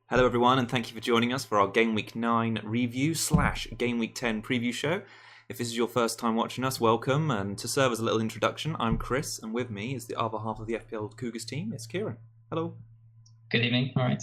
Hello everyone, and thank you for joining us for our Game Week 9 review / Game Week 10 preview show. If this is your first time watching us, welcome, and to serve as a little introduction, I'm Chris, and with me is the other half of the FPL Cougars team, it's Kieran. Hello. Good evening, alright.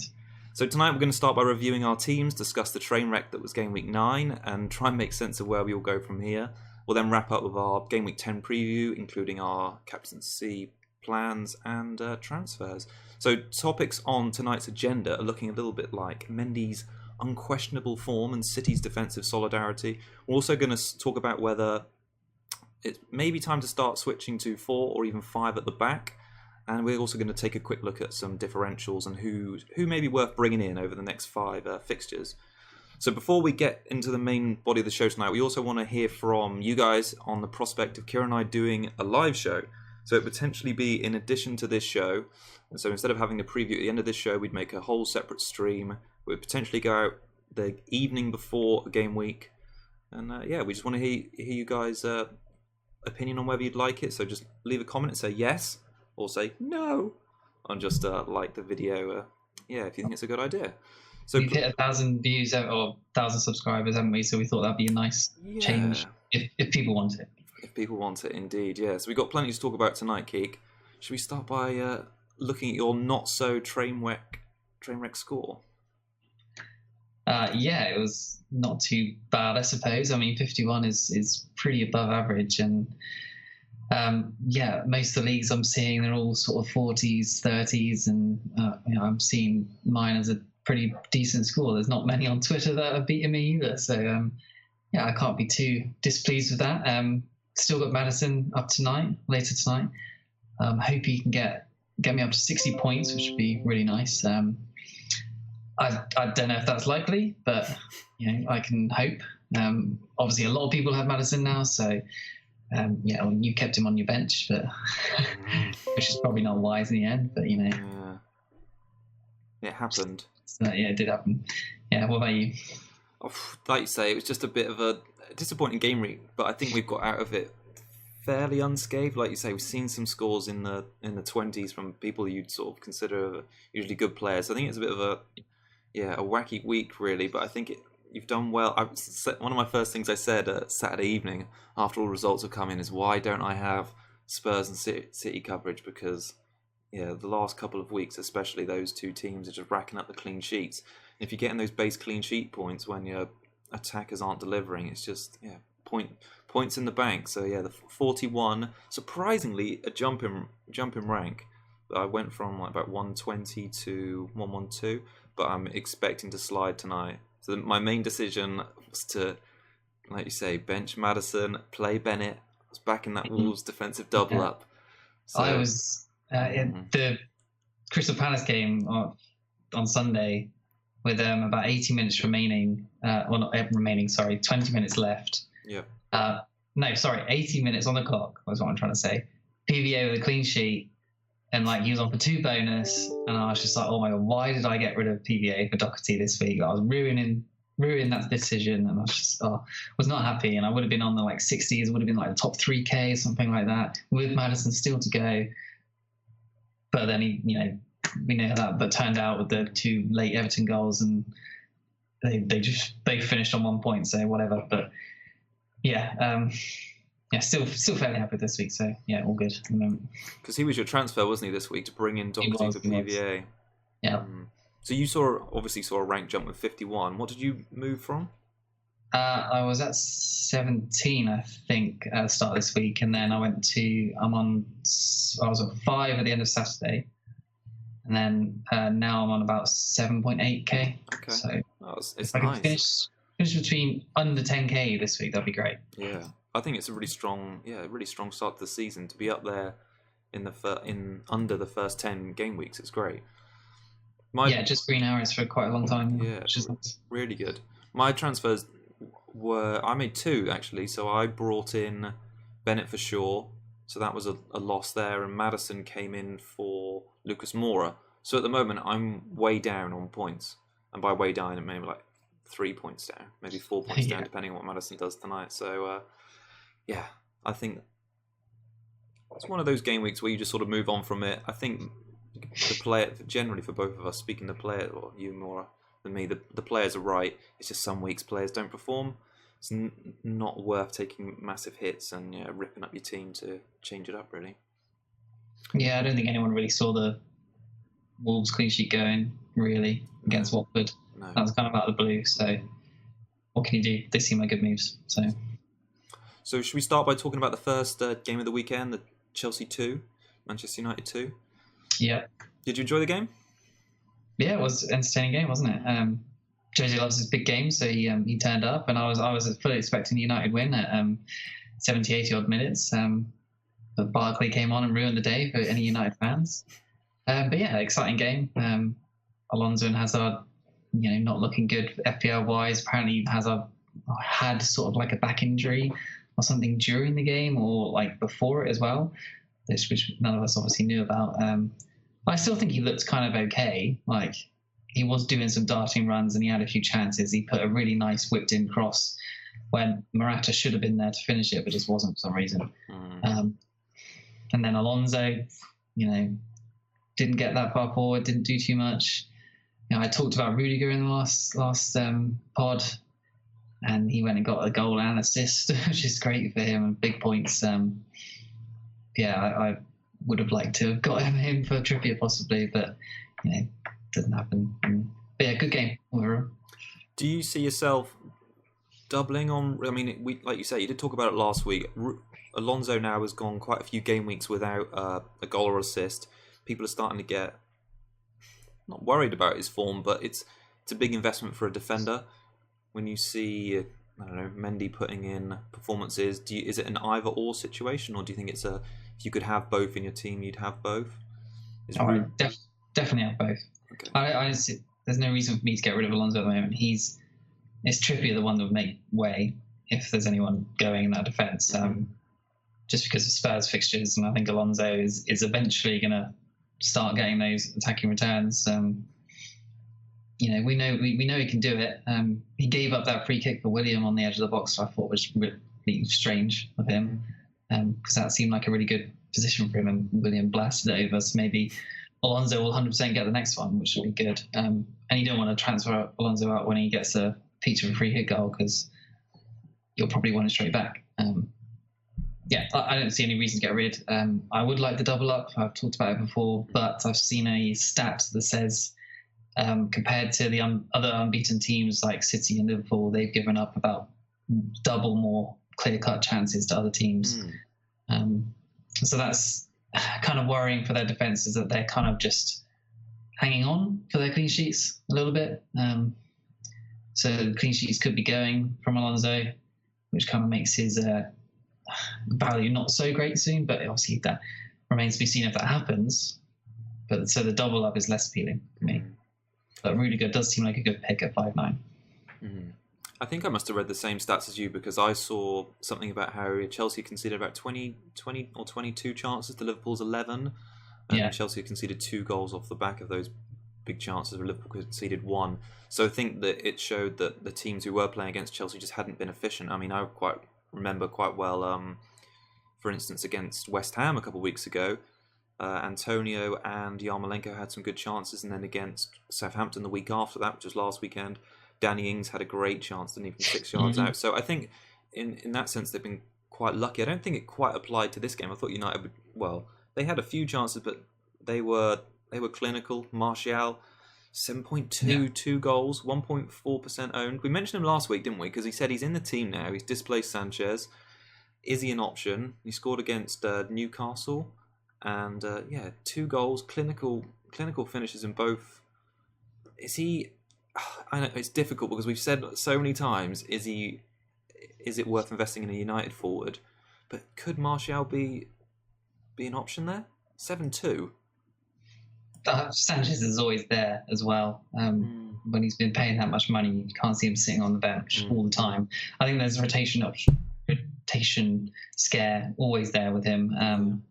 So tonight we're going to start by reviewing our teams, discuss the train wreck that was Game Week 9, and try and make sense of where we all go from here. We'll then wrap up with our Game Week 10 preview, including our Captaincy plans and transfers. So topics on tonight's agenda are looking a little bit like Mendy's unquestionable form and City's defensive solidarity. We're also going to talk about whether it may be time to start switching to 4 or even 5 at the back. And we're also going to take a quick look at some differentials and who may be worth bringing in over the next 5 fixtures. So before we get into the main body of the show tonight, we also want to hear from you guys on the prospect of Kieran and I doing a live show. So it potentially be in addition to this show. And so instead of having the preview at the end of this show, we'd make a whole separate stream. We'd potentially go out the evening before a game week. And we just want to hear you guys' opinion on whether you'd like it. So just leave a comment and say yes or say no. And just like the video, if you think it's a good idea. So we've hit 1,000 views or 1,000 subscribers, haven't we? So we thought that'd be a nice change if people want it. If people want it, indeed, yeah. So we've got plenty to talk about tonight, Keek. Should we start by looking at your not-so train wreck score? It was not too bad, I suppose. I mean, 51 is pretty above average, and most of the leagues I'm seeing, they're all sort of 40s, 30s, and I'm seeing mine as a pretty decent score. There's not many on Twitter that have beaten me either, so I can't be too displeased with that. Still got Madison up later tonight. Hope he can get me up to 60 points, which would be really nice. I don't know if that's likely, but I can hope. Obviously, a lot of people have Madison now, so you kept him on your bench, but which is probably not wise in the end. But yeah, it happened. So, it did happen. Yeah, what about you? Like you say, it was just a bit of a disappointing game week, but I think we've got out of it fairly unscathed. Like you say, we've seen some scores in the 20s from people you'd sort of consider usually good players. I think it's a bit of a wacky week, really, but I think you've done well. One of my first things I said Saturday evening after all results have come in is, why don't I have Spurs and City coverage? Because the last couple of weeks, especially, those two teams are just racking up the clean sheets. And if you're getting those base clean sheet points when your attackers aren't delivering, it's just points in the bank. So the 41, surprisingly a jump in rank. I went from about 120 to 112, but I'm expecting to slide tonight. So my main decision was to, like you say, bench Madison, play Bennett. I was back in that Wolves defensive double up. So, I was in the Crystal Palace game on Sunday with about 80 minutes remaining. 20 minutes left. Yeah. 80 minutes on the clock was what I'm trying to say. PVA with a clean sheet, and he was on for 2 bonus, and I was just like, oh my god, why did I get rid of PVA for Doherty this week? I was ruining that decision, and I was just was not happy. And I would have been on the 60s, would have been the top 3K, something like that, with Madison still to go. But then we know that, but turned out with the 2 late Everton goals, and they finished on 1 point, so whatever. But still fairly happy this week, so all good at the moment. Because he was your transfer, wasn't he, this week, to bring in Doherty to PVA? Yeah. So you obviously saw a rank jump with 51. What did you move from? I was at 17, I think, at the start of this week, and then I was at 5 at the end of Saturday, and then now I'm on about 7.8k. Okay. So it's if I nice. can finish between under 10k this week, that'd be great. Yeah, I think it's a really strong start to the season to be up there in under the first 10 game weeks. It's great. Just green arrows for quite a long time. Yeah, which is nice. Really good. My transfers I made 2 actually. So I brought in Bennett for sure. So that was a loss there, and Madison came in for Lucas Moura. So at the moment I'm way down on points, and by way down it may be 3 points down, maybe 4 points down, depending on what Madison does tonight. So I think it's one of those game weeks where you just sort of move on from it. I think the player, generally for both of us, speaking the player, or you more than me, the players are right. It's just some weeks players don't perform. It's not worth taking massive hits and ripping up your team to change it up, really. Yeah, I don't think anyone really saw the Wolves clean sheet going, really, against Watford. No. That was kind of out of the blue, so what can you do? They seem like good moves. So should we start by talking about the first game of the weekend, the Chelsea 2, Manchester United 2? Yeah. Did you enjoy the game? Yeah, it was an entertaining game, wasn't it? Josie loves his big games, so he turned up, and I was fully expecting United win at 70, 80 odd minutes. But Barkley came on and ruined the day for any United fans. But yeah, exciting game. Alonso and Hazard, not looking good FPL wise. Apparently Hazard had sort of like a back injury or something during the game or like before it as well, which none of us obviously knew about. I still think he looked kind of okay. Like he was doing some darting runs and he had a few chances. He put a really nice whipped in cross when Morata should have been there to finish it, but just wasn't for some reason. And then Alonso, didn't get that far forward, didn't do too much. I talked about Rudiger in the last pod, and he went and got a goal and assist, which is great for him and big points. I would have liked to have got him for Trippier possibly, but doesn't happen. But yeah, good game overall. Do you see yourself doubling on? I mean, like you say, you did talk about it last week. Alonso now has gone quite a few game weeks without a goal or assist. People are starting to get not worried about his form, but it's a big investment for a defender. When you see, I don't know, Mendy putting in performances, is it an either-or situation, or do you think it's if you could have both in your team, you'd have both? Definitely have both. Okay. I see, there's no reason for me to get rid of Alonso at the moment. It's Trippier the one that would make way if there's anyone going in that defence. Just because of Spurs fixtures, and I think Alonso is eventually going to start getting those attacking returns. We know he can do it. He gave up that free kick for William on the edge of the box, I thought was really strange of him, because that seemed like a really good position for him, and William blasted it over. So maybe Alonso will 100% get the next one, which would be good. And you don't want to transfer Alonso out when he gets a feature of a free hit goal, because you'll probably want it straight back. I don't see any reason to get rid. I would like the double up. I've talked about it before, but I've seen a stat that says compared to the other unbeaten teams like City and Liverpool, they've given up about double more clear-cut chances to other teams. So that's kind of worrying for their defence, is that they're kind of just hanging on for their clean sheets a little bit. So clean sheets could be going from Alonso, which kind of makes his value not so great soon, but obviously that remains to be seen if that happens. But so the double up is less appealing for me. But Rudiger does seem like a good pick at 5'9". I think I must have read the same stats as you, because I saw something about how Chelsea conceded about 20 or 22 chances to Liverpool's 11, and Chelsea conceded 2 goals off the back of those big chances, where Liverpool conceded 1. So I think that it showed that the teams who were playing against Chelsea just hadn't been efficient. I mean, I remember quite well, for instance, against West Ham a couple of weeks ago, Antonio and Yarmolenko had some good chances, and then against Southampton the week after that, which was last weekend, Danny Ings had a great chance, didn't even 6 yards out. So I think in that sense they've been quite lucky. I don't think it quite applied to this game. I thought United they had a few chances, but they were clinical. Martial, 7.2, 2 goals, 1.4% owned. We mentioned him last week, didn't we? Because he said he's in the team now. He's displaced Sanchez. Is he an option? He scored against Newcastle, and 2 goals, clinical finishes in both. Is he? I know it's difficult because we've said so many times. Is it worth investing in a United forward? But could Martial be an option there? 7.2. Sanchez is always there as well. When he's been paying that much money, you can't see him sitting on the bench all the time. I think there's a rotation scare always there with him.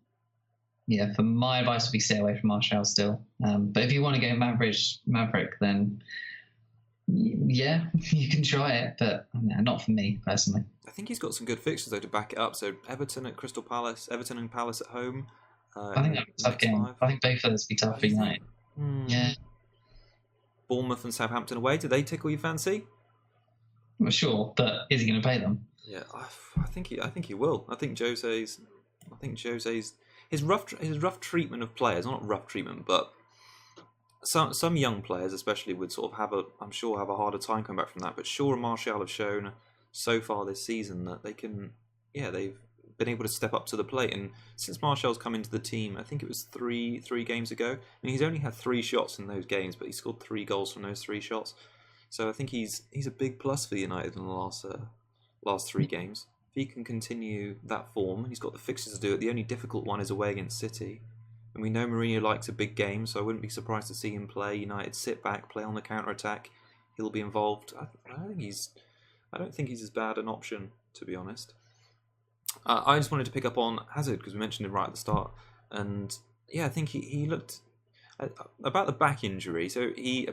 For my advice would be stay away from Martial still. But if you want to go Maverick, then you can try it, but not for me personally. I think he's got some good fixtures though to back it up. So Everton at Crystal Palace, Everton and Palace at home. I think that's a tough game. 5. I think both of those be tough for United. Yeah. Bournemouth and Southampton away. Do they tickle your fancy? Well, sure, but is he going to play them? Yeah, I think he will. I think Jose's his rough treatment of players, not rough treatment, but some young players especially would sort of have a harder time coming back from that. But Shaw and Martial have shown so far this season that they can, they've been able to step up to the plate. And since Martial's come into the team, I think it was three games ago. I mean, he's only had 3 shots in those games, but he scored 3 goals from those 3 shots. So I think he's a big plus for United in the last 3 games. If he can continue that form, he's got the fixtures to do it. The only difficult one is away against City. And we know Mourinho likes a big game, so I wouldn't be surprised to see him play. United sit back, play on the counter-attack. He'll be involved. I don't think he's as bad an option, to be honest. I just wanted to pick up on Hazard, because we mentioned him right at the start. And I think he looked... About the back injury, so he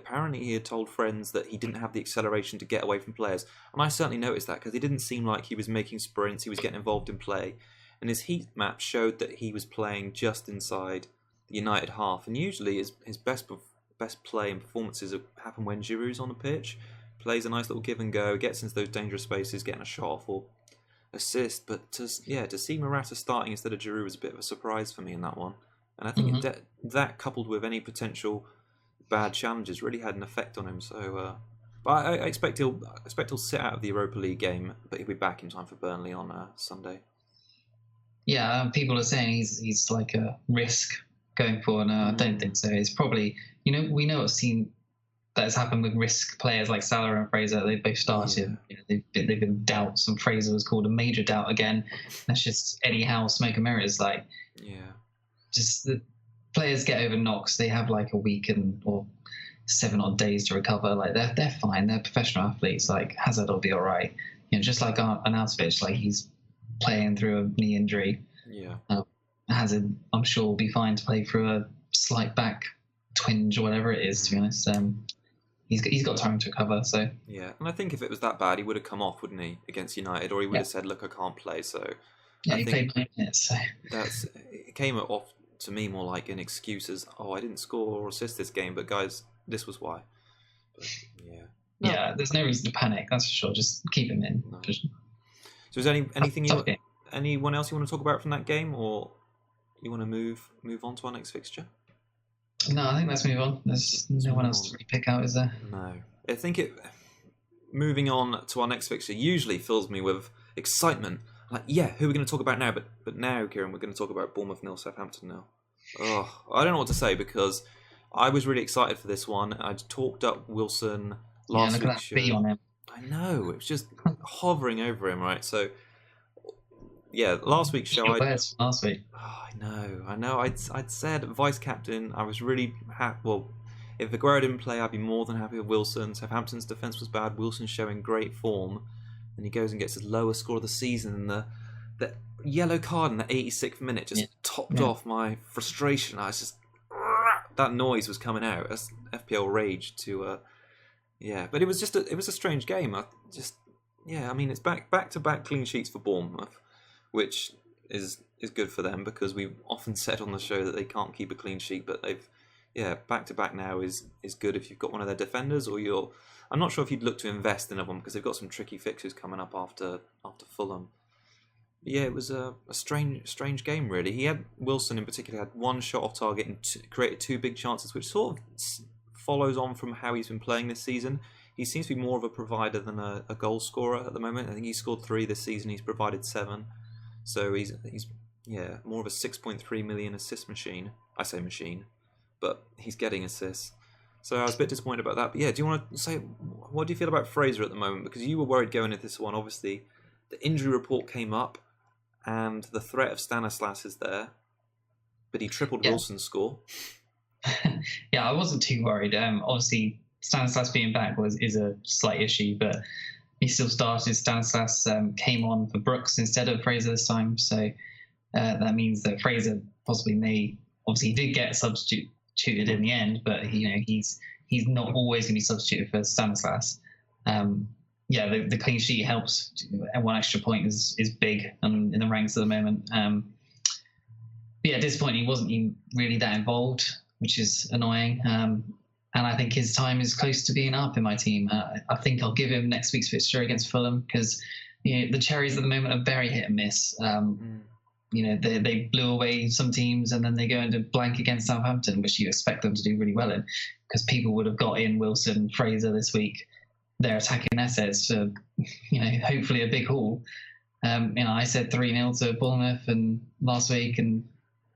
had told friends that he didn't have the acceleration to get away from players, and I certainly noticed that because he didn't seem like he was making sprints, he was getting involved in play, and his heat map showed that he was playing just inside the United half, and usually his best play and performances happen when Giroud's on the pitch, plays a nice little give and go, gets into those dangerous spaces, getting a shot off or assist, but to see Morata starting instead of Giroud was a bit of a surprise for me in that one. And I think that coupled with any potential bad challenges really had an effect on him. So, but I expect he'll sit out of the Europa League game, but he'll be back in time for Burnley on Sunday. Yeah, people are saying he's like a risk going forward. No, I don't think so. It's probably we know a scene that has happened with risk players like Salah and Fraser. They both started. Yeah. They've been doubts, and Fraser was called a major doubt again. That's just Eddie Howe, smoke and mirrors. Like, just the players get over knocks. They have like a week or 7 odd days to recover. Like they're fine. They're professional athletes. Like Hazard will be all right. Just like Arnautovic, like he's playing through a knee injury. Yeah. Hazard, I'm sure, will be fine to play through a slight back twinge or whatever it is. To be honest, he's got time to recover. So yeah, and I think if it was that bad, he would have come off, wouldn't he, against United, or he would have said, "Look, I can't play." So yeah, he played 9 minutes. So it came off to me more like an excuse as, "Oh, I didn't score or assist this game, but guys, this was why." But, yeah, there's no reason to panic. That's for sure. Just keep him in. No. So, is there anyone else you want to talk about from that game, or you want to move on to our next fixture? No, I think let's move on. There's no one else to really pick out, is there? No. I think moving on to our next fixture usually fills me with excitement. Like, who are we going to talk about now? But now, Kieran, we're going to talk about Bournemouth 0, Southampton 0. Oh, I don't know what to say because I was really excited for this one. I'd talked up Wilson last week's show. On him. I know, it was just hovering over him, right? So, last week's show. Last week. Oh, I know. I'd said vice captain. I was really happy. Well, if Aguero didn't play, I'd be more than happy with Wilson. Southampton's defence was bad. Wilson's showing great form, and he goes and gets his lowest score of the season. And the yellow card in the 86th minute just topped off my frustration. I was just that noise was coming out. That's FPL rage to But it was a strange game. I mean, it's back to back clean sheets for Bournemouth, which is good for them because we've often said on the show that they can't keep a clean sheet, but they've back to back now is good if you've got one of their defenders or I'm not sure if you'd look to invest in a one because they've got some tricky fixtures coming up after Fulham. But it was a strange game really. Wilson in particular had 1 shot off target and created 2 big chances, which sort of follows on from how he's been playing this season. He seems to be more of a provider than a goal scorer at the moment. I think he scored 3 this season. He's provided 7. So he's more of a 6.3 million assist machine. I say machine, but he's getting assists. So I was a bit disappointed about that. But do you want to say, what do you feel about Fraser at the moment? Because you were worried going into this one. Obviously, the injury report came up and the threat of Stanislas is there, but he tripled Wilson's score. I wasn't too worried. Obviously, Stanislas being back is a slight issue, but he still started. Stanislas came on for Brooks instead of Fraser this time, so that means that Fraser possibly he did get substituted in the end, but he's not always going to be substituted for Stanislas. The clean sheet helps, and 1 extra point is big in the ranks at the moment. yeah, disappointing. He wasn't even really that involved, which is annoying. And I think his time is close to being up in my team. I think I'll give him next week's fixture against Fulham because the Cherries at the moment are very hit and miss. They blew away some teams and then they go into blank against Southampton, which you expect them to do really well in, because people would have got in Wilson, Fraser this week. They're attacking assets for, hopefully a big haul. I said 3-0 to Bournemouth and last week, and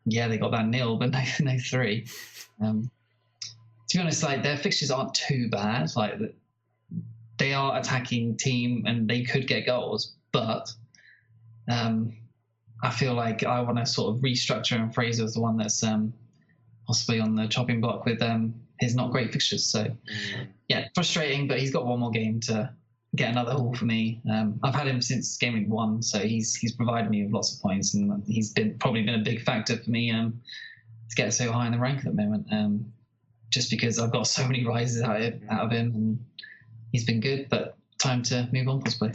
yeah, they got that nil, but no 3. To be honest, like their fixtures aren't too bad. Like they are attacking team and they could get goals, but I feel like I want to sort of restructure, and Fraser is the one that's possibly on the chopping block with his not great fixtures. So yeah, frustrating, but he's got one more game to get another haul for me. I've had him since game week 1, so he's provided me with lots of points, and he's probably been a big factor for me to get so high in the rank at the moment. Just because I've got so many rises out of him, and he's been good, but time to move on possibly.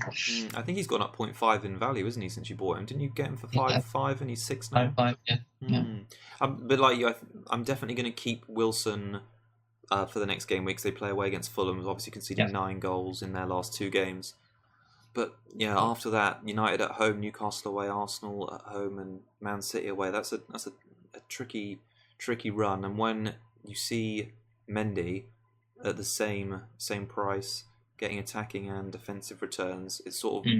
I think he's gone up 0.5 in value, isn't he, since you bought him? Didn't you get him for 5.5 and he's 6 now? 5, yeah. But like you, I'm definitely going to keep Wilson for the next game week, because they play away against Fulham, obviously conceding 9 goals in their last 2 games. But yeah, after that, United at home, Newcastle away, Arsenal at home, and Man City away. That's a tricky run. And when you see Mendy at the same price, getting attacking and defensive returns, it's sort of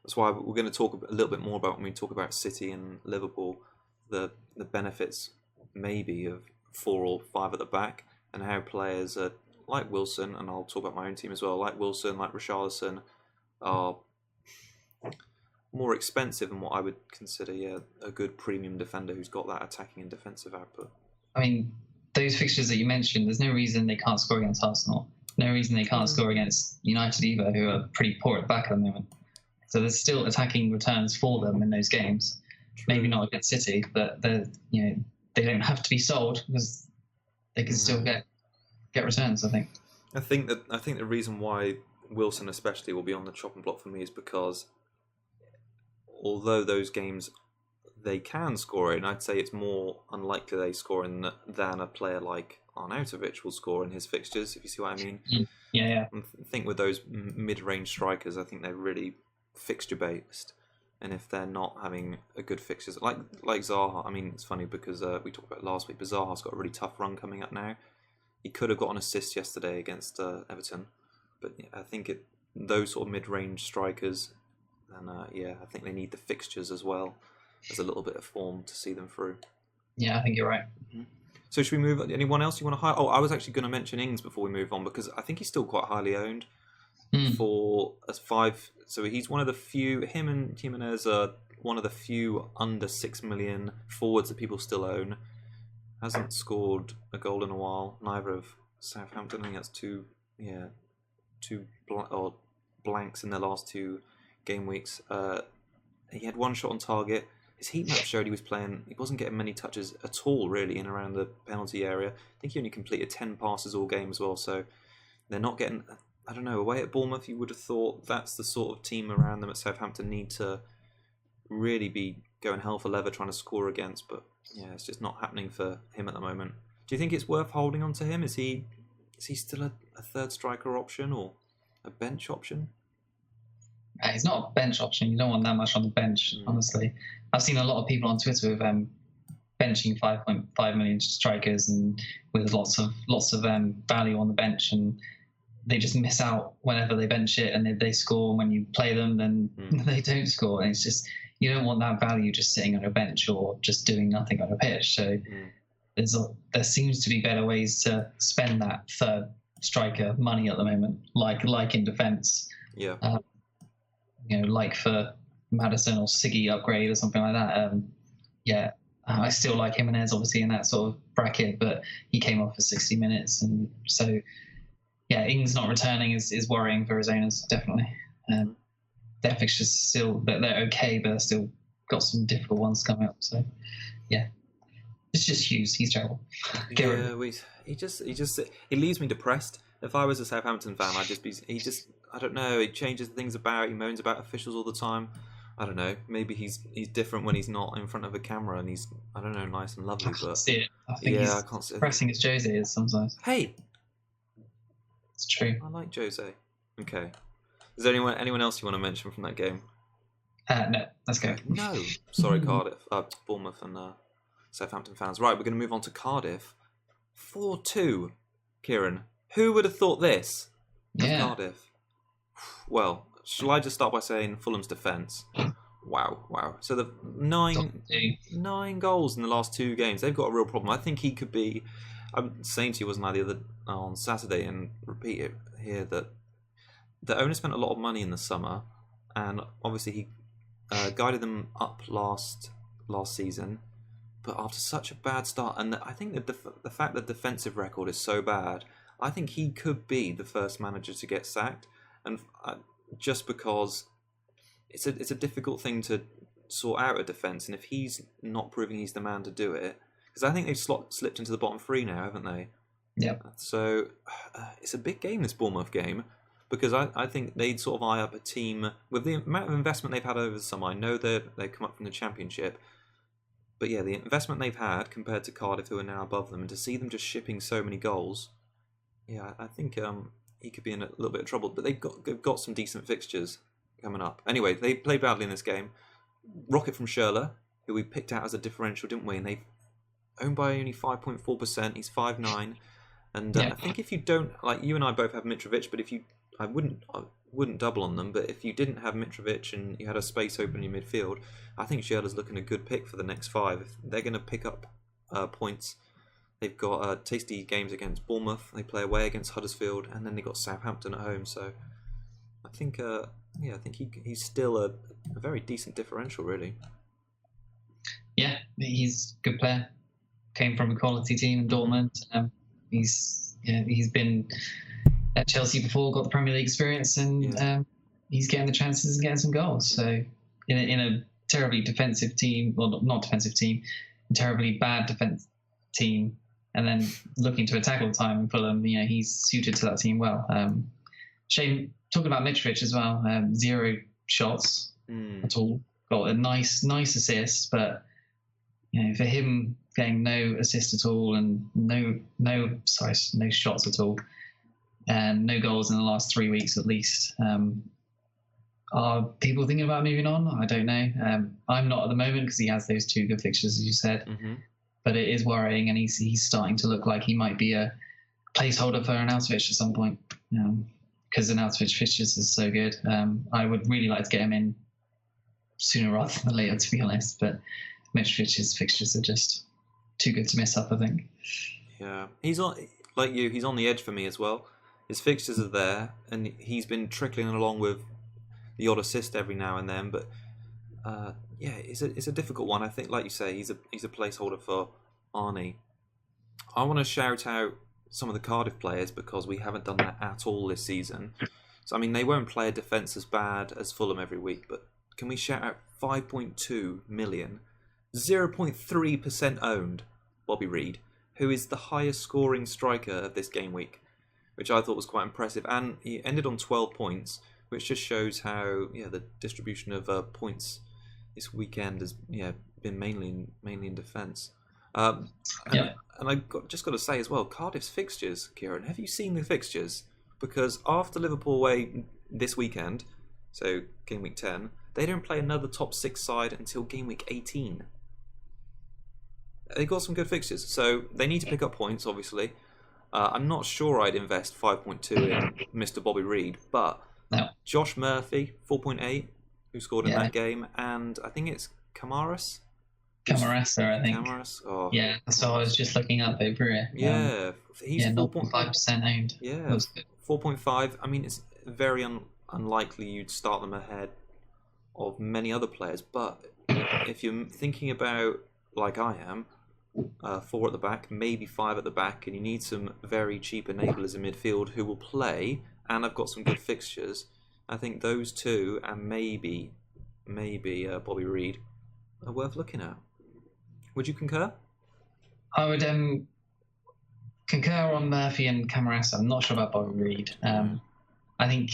that's why we're going to talk a little bit more about when we talk about City and Liverpool, the benefits maybe of 4 or 5 at the back, and how players are like Wilson, and I'll talk about my own team as well, like Wilson, like Richarlison, are more expensive than what I would consider a good premium defender who's got that attacking and defensive output. I mean, those fixtures that you mentioned, there's no reason they can't score against Arsenal. No reason they can't score against United either, who are pretty poor at the back at the moment. So there's still attacking returns for them in those games. True. Maybe not against City, but they don't have to be sold because they can still get returns, I think. I think the reason why Wilson especially will be on the chopping block for me is because although those games they can score in, I'd say it's more unlikely they score in than a player like Arnautovic will score in his fixtures, if you see what I mean. Yeah. I think with those mid-range strikers, I think they're really fixture-based. And if they're not having a good fixtures, like Zaha, I mean, it's funny because we talked about it last week, but Zaha's got a really tough run coming up now. He could have got an assist yesterday against Everton, but I think those sort of mid-range strikers, and I think they need the fixtures as well as a little bit of form to see them through. Yeah, I think you're right. Mm-hmm. So should we move? Anyone else you want to highlight? Oh, I was actually going to mention Ings before we move on, because I think he's still quite highly owned for as 5. So he's one of the few. Him and Jimenez are one of the few under 6 million forwards that people still own. Hasn't scored a goal in a while. Neither of Southampton. I think that's two blanks in their last 2 game weeks. He had 1 shot on target. His heat map showed he wasn't getting many touches at all, really, in around the penalty area. I think he only completed 10 passes all game as well, so they're not getting, I don't know, away at Bournemouth, you would have thought that's the sort of team around them at Southampton need to really be going hell for leather trying to score against, but yeah, it's just not happening for him at the moment. Do you think it's worth holding on to him? Is he still a third striker option or a bench option? He's not a bench option. You don't want that much on the bench, honestly. I've seen a lot of people on Twitter with benching 5.5 million strikers and with lots of value on the bench, and they just miss out whenever they bench it, and if they score, and when you play them, then they don't score. And it's just, you don't want that value just sitting on a bench or just doing nothing on a pitch. So there seems to be better ways to spend that third striker money at the moment, like in defence. Yeah. Like for Maddison or Siggy upgrade or something like that. I still like Jimenez, obviously, in that sort of bracket, but he came off for 60 minutes. And so, Ings not returning is worrying for his owners, definitely. Their fixtures still, they're okay, but they're still got some difficult ones coming up. So, it's just Hughes. He's terrible. He leaves me depressed. If I was a Southampton fan, I'd just be. I don't know. He changes things about. He moans about officials all the time. I don't know. Maybe he's different when he's not in front of a camera, and he's, I don't know, nice and lovely. I can't But see it. I think yeah, I he's can't see. pressing as Jose is sometimes. Hey, It's true. I like Jose. Okay. Is there anyone else you want to mention from that game? No, let's go. No. Sorry, Cardiff, Bournemouth and Southampton fans. Right, we're going to move on to Cardiff. 4-2. Kieran, who would have thought this? Yeah. Cardiff. Well, shall I just start by saying Fulham's defence? Wow. So the nine goals in the last 2 games. They've got a real problem. I think he could be. I'm saying to you, wasn't I, the other on Saturday, and repeat it here, that the owner spent a lot of money in the summer, and obviously he guided them up last season. But after such a bad start, and I think that the fact that defensive record is so bad, I think he could be the first manager to get sacked, and just because it's a difficult thing to sort out a defence, and if he's not proving he's the man to do it, because I think they've slipped into the bottom 3 now, haven't they? Yep. So it's a big game, this Bournemouth game, because I think they'd sort of eye up a team with the amount of investment they've had over the summer. I know they've come up from the Championship. But yeah, the investment they've had compared to Cardiff, who are now above them, and to see them just shipping so many goals, yeah, I think he could be in a little bit of trouble. But they've got some decent fixtures coming up. Anyway, they played badly in this game. Rocket from Schürrle, who we picked out as a differential, didn't we? And they owned by only 5.4%. He's 5'9", and I think if you don't, like, you and I both have Mitrovic, but if you, I wouldn't double on them, but if you didn't have Mitrovic and you had a space open in your midfield, I think Schürrle's looking a good pick for the next 5. If they're going to pick up points, they've got tasty games against Bournemouth, they play away against Huddersfield, and then they've got Southampton at home. So I think, I think he's still a very decent differential, really. Yeah, he's a good player. Came from a quality team in Dortmund. He's been at Chelsea before, got the Premier League experience, and he's getting the chances and getting some goals. So in a terribly defensive team, well, not defensive team, a terribly bad defense team, and then looking to attack all the time in Fulham, he's suited to that team well. Shame, talking about Mitrovic as well, 0 shots at all. Got a nice assist, but for him getting no assist at all and no shots at all, and no goals in the last 3 weeks at least. Are people thinking about moving on? I don't know. I'm not at the moment because he has those 2 good fixtures, as you said. Mm-hmm. But it is worrying, and he's starting to look like he might be a placeholder for Arnautovic at some point, because Arnautovic fixtures is so good. I would really like to get him in sooner rather than later, to be honest. But Mitrovic's fixtures are just too good to miss up, I think. Yeah, he's on, like you, he's on the edge for me as well. His fixtures are there, and he's been trickling along with the odd assist every now and then. But it's a difficult one. I think, like you say, he's a placeholder for Arnie. I want to shout out some of the Cardiff players because we haven't done that at all this season. So I mean, they won't play a defence as bad as Fulham every week, but can we shout out 5.2 million, 0.3% owned Bobby Reid, who is the highest scoring striker of this game week, which I thought was quite impressive. And he ended on 12 points, which just shows how the distribution of points this weekend has been mainly in defence. And I just got to say as well, Cardiff's fixtures, Kieran, have you seen the fixtures? Because after Liverpool away this weekend, so game week 10, they don't play another top 6 side until game week 18. They've got some good fixtures, so they need to pick up points, obviously. I'm not sure I'd invest 5.2 in Mr. Bobby Reid, but Josh Murphy, 4.8, who scored in that game, and I think it's Camarasa, I think. Oh. Yeah, so I was just looking up over it. He's 4.5% owned. Yeah, 4.5. I mean, it's very unlikely you'd start them ahead of many other players, but if you're thinking about, like I am, 4 at the back, maybe 5 at the back, and you need some very cheap enablers in midfield who will play, and I've got some good fixtures, I think those 2 and maybe Bobby Reid are worth looking at. Would you concur? I would concur on Murphy and Camarasa. I'm not sure about Bobby Reid. I think,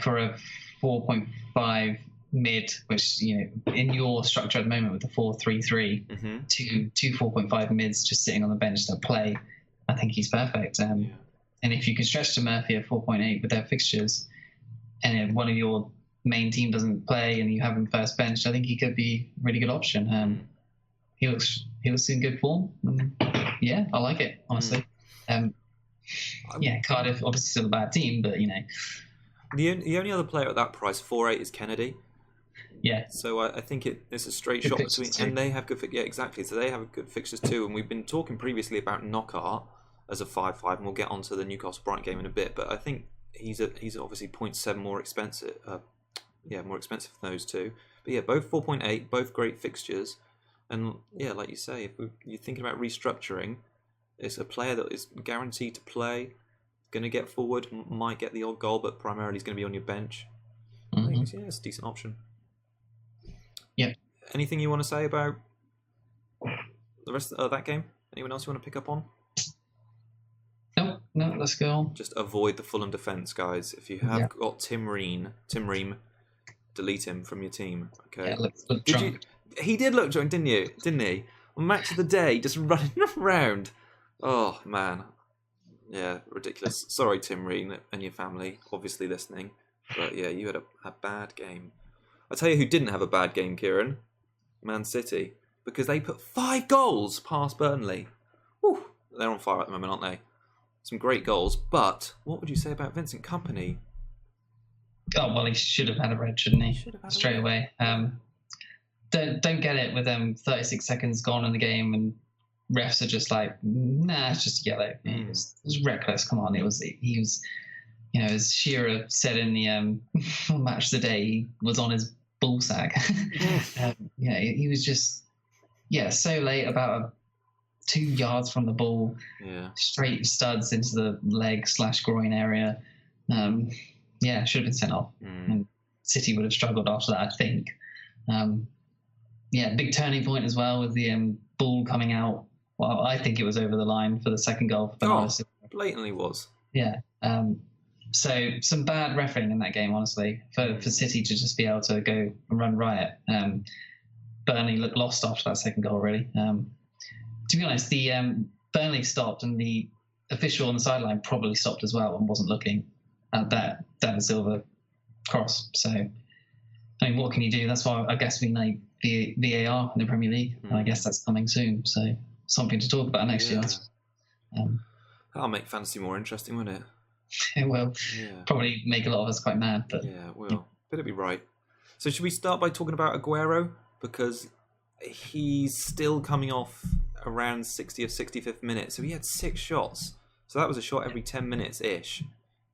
for a 4.5 mid, which, in your structure at the moment with the 4-3-3, two 4.5 mids just sitting on the bench that play, I think he's perfect. And if you can stretch to Murphy at 4.8 with their fixtures, and if one of your main team doesn't play and you have him first bench, I think he could be a really good option. He looks in good form. Yeah, I like it, honestly. Cardiff obviously still a bad team, but the only other player at that price, 4.8, is Kennedy. Yeah. So I think it's a straight shot between, and they have good. Yeah, exactly. So they have good fixtures too. And we've been talking previously about Knockaert as a 5.5, and we'll get onto the Newcastle Brighton game in a bit. But I think he's obviously 0.7 more expensive. More expensive than those two. But yeah, both 4.8, both great fixtures. And yeah, like you say, if you're thinking about restructuring, it's a player that is guaranteed to play, going to get forward, might get the odd goal, but primarily he's going to be on your bench. I think it's a decent option. Yeah. Anything you want to say about the rest of that game? Anyone else you want to pick up on? No, let's go on. Just avoid the Fulham defence, guys. If you have got Tim Ream, delete him from your team. Okay. Yeah, look drunk. He did look drunk, didn't he? On Match of the Day, just running around. Oh, man. Yeah, ridiculous. Sorry, Tim Ream and your family, obviously listening. But yeah, you had a bad game. I'll tell you who didn't have a bad game, Kieran. Man City. Because they put 5 goals past Burnley. Whew, they're on fire at the moment, aren't they? Some great goals. But what would you say about Vincent Kompany? Oh, well, he should have had a red, shouldn't he? Straight away. Don't get it with 36 seconds gone in the game and refs are just like, nah, it's just yellow. It was reckless. Come on, he was, as Shearer said in the Match of the Day, he was on his ball sack. He was just, so late, about 2 yards from the ball, straight studs into the leg/groin area. Should have been sent off. And City would have struggled after that, I think. Big turning point as well with the ball coming out. Well, I think it was over the line for the second goal. Blatantly was. Yeah. So some bad refereeing in that game, honestly, for City to just be able to go and run riot. Burnley looked lost after that second goal, really. To be honest, the Burnley stopped and the official on the sideline probably stopped as well and wasn't looking at that David Silva cross. So, I mean, what can you do? That's why I guess we need VAR in the Premier League. And I guess that's coming soon. So something to talk about next year. That'll make fantasy more interesting, won't it? It will. Probably make a lot of us quite mad. But yeah, it will. But it'll be right. So should we start by talking about Aguero? Because he's still coming off around 60th, 65th minute. So he had 6 shots. So that was a shot every 10 minutes-ish.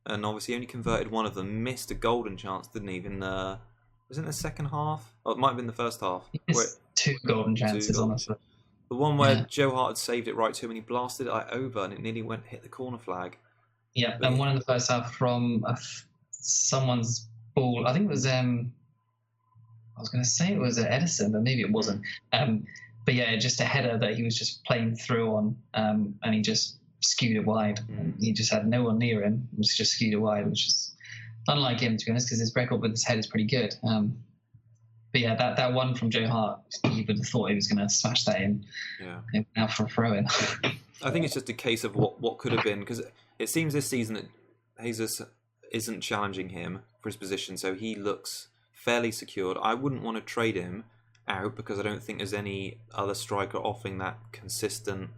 And obviously only converted one of them. Missed a golden chance, didn't he? Was it in the second half? Oh, it might have been the first half. It's 2 golden chances, honestly. The one where Joe Hart had saved it right to him and he blasted it over and it nearly hit the corner flag. Yeah, and one in the first half from someone's ball. I think it was, I was going to say it was Edison, but maybe it wasn't. But yeah, just a header that he was just playing through on, and he just skewed it wide. He just had no one near him. It was just skewed it wide, which is unlike him, to be honest, because his record with his head is pretty good. But yeah, that one from Joe Hart, you would have thought he was going to smash that in. Yeah. Now for a throw-in. I think it's just a case of what could have been, because it seems this season that Jesus isn't challenging him for his position, so he looks fairly secured. I wouldn't want to trade him out because I don't think there's any other striker offering that consistent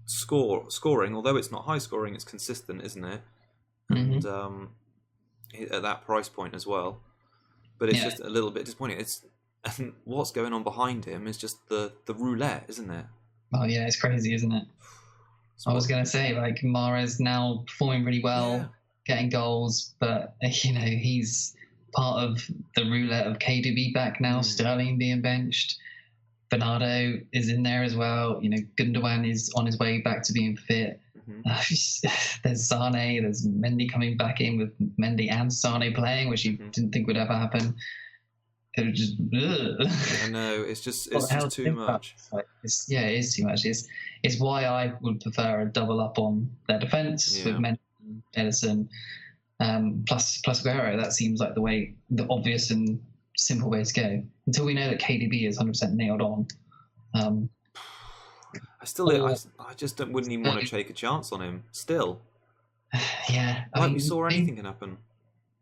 scoring. Although it's not high scoring, it's consistent, isn't it? And at that price point as well. But it's just a little bit disappointing. And what's going on behind him is just the roulette, isn't it? Oh yeah, it's crazy, isn't it? I was going to say, like, Mahrez now performing really well, getting goals, but he's part of the roulette of KDB back now. Sterling being benched, Bernardo is in there as well. Gundogan is on his way back to being fit. There's Sane, there's Mendy coming back in with Mendy and Sane playing, which you didn't think would ever happen. It was just, I know, it's just too much. It is too much. It's why I would prefer a double up on their defence with Mendy, Edison, plus Aguero. That seems like the obvious and simple way to go until we know that KDB is 100% nailed on. I just wouldn't even want to take a chance on him. Still, yeah, we saw anything can happen.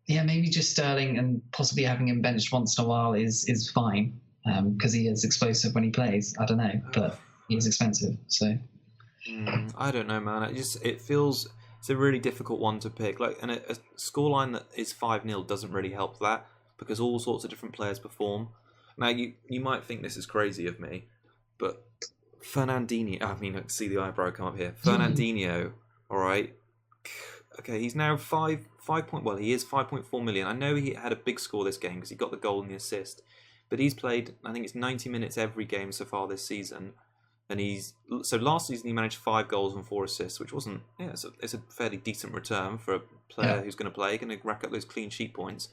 Yeah, maybe just Sterling and possibly having him benched once in a while is fine because he is explosive when he plays. I don't know, but he is expensive, so. I don't know, man. It feels it's a really difficult one to pick. And a scoreline that is 5-0 doesn't really help that because all sorts of different players perform. Now you might think this is crazy of me, but Fernandinho. I mean, I see the eyebrow come up here. Fernandinho. All right. Okay, he's now 5.4 million. I know he had a big score this game because he got the goal and the assist, but he's played, I think it's 90 minutes every game so far this season. And last season he managed 5 goals and 4 assists, which wasn't, it's a fairly decent return for a player who's going to rack up those clean sheet points.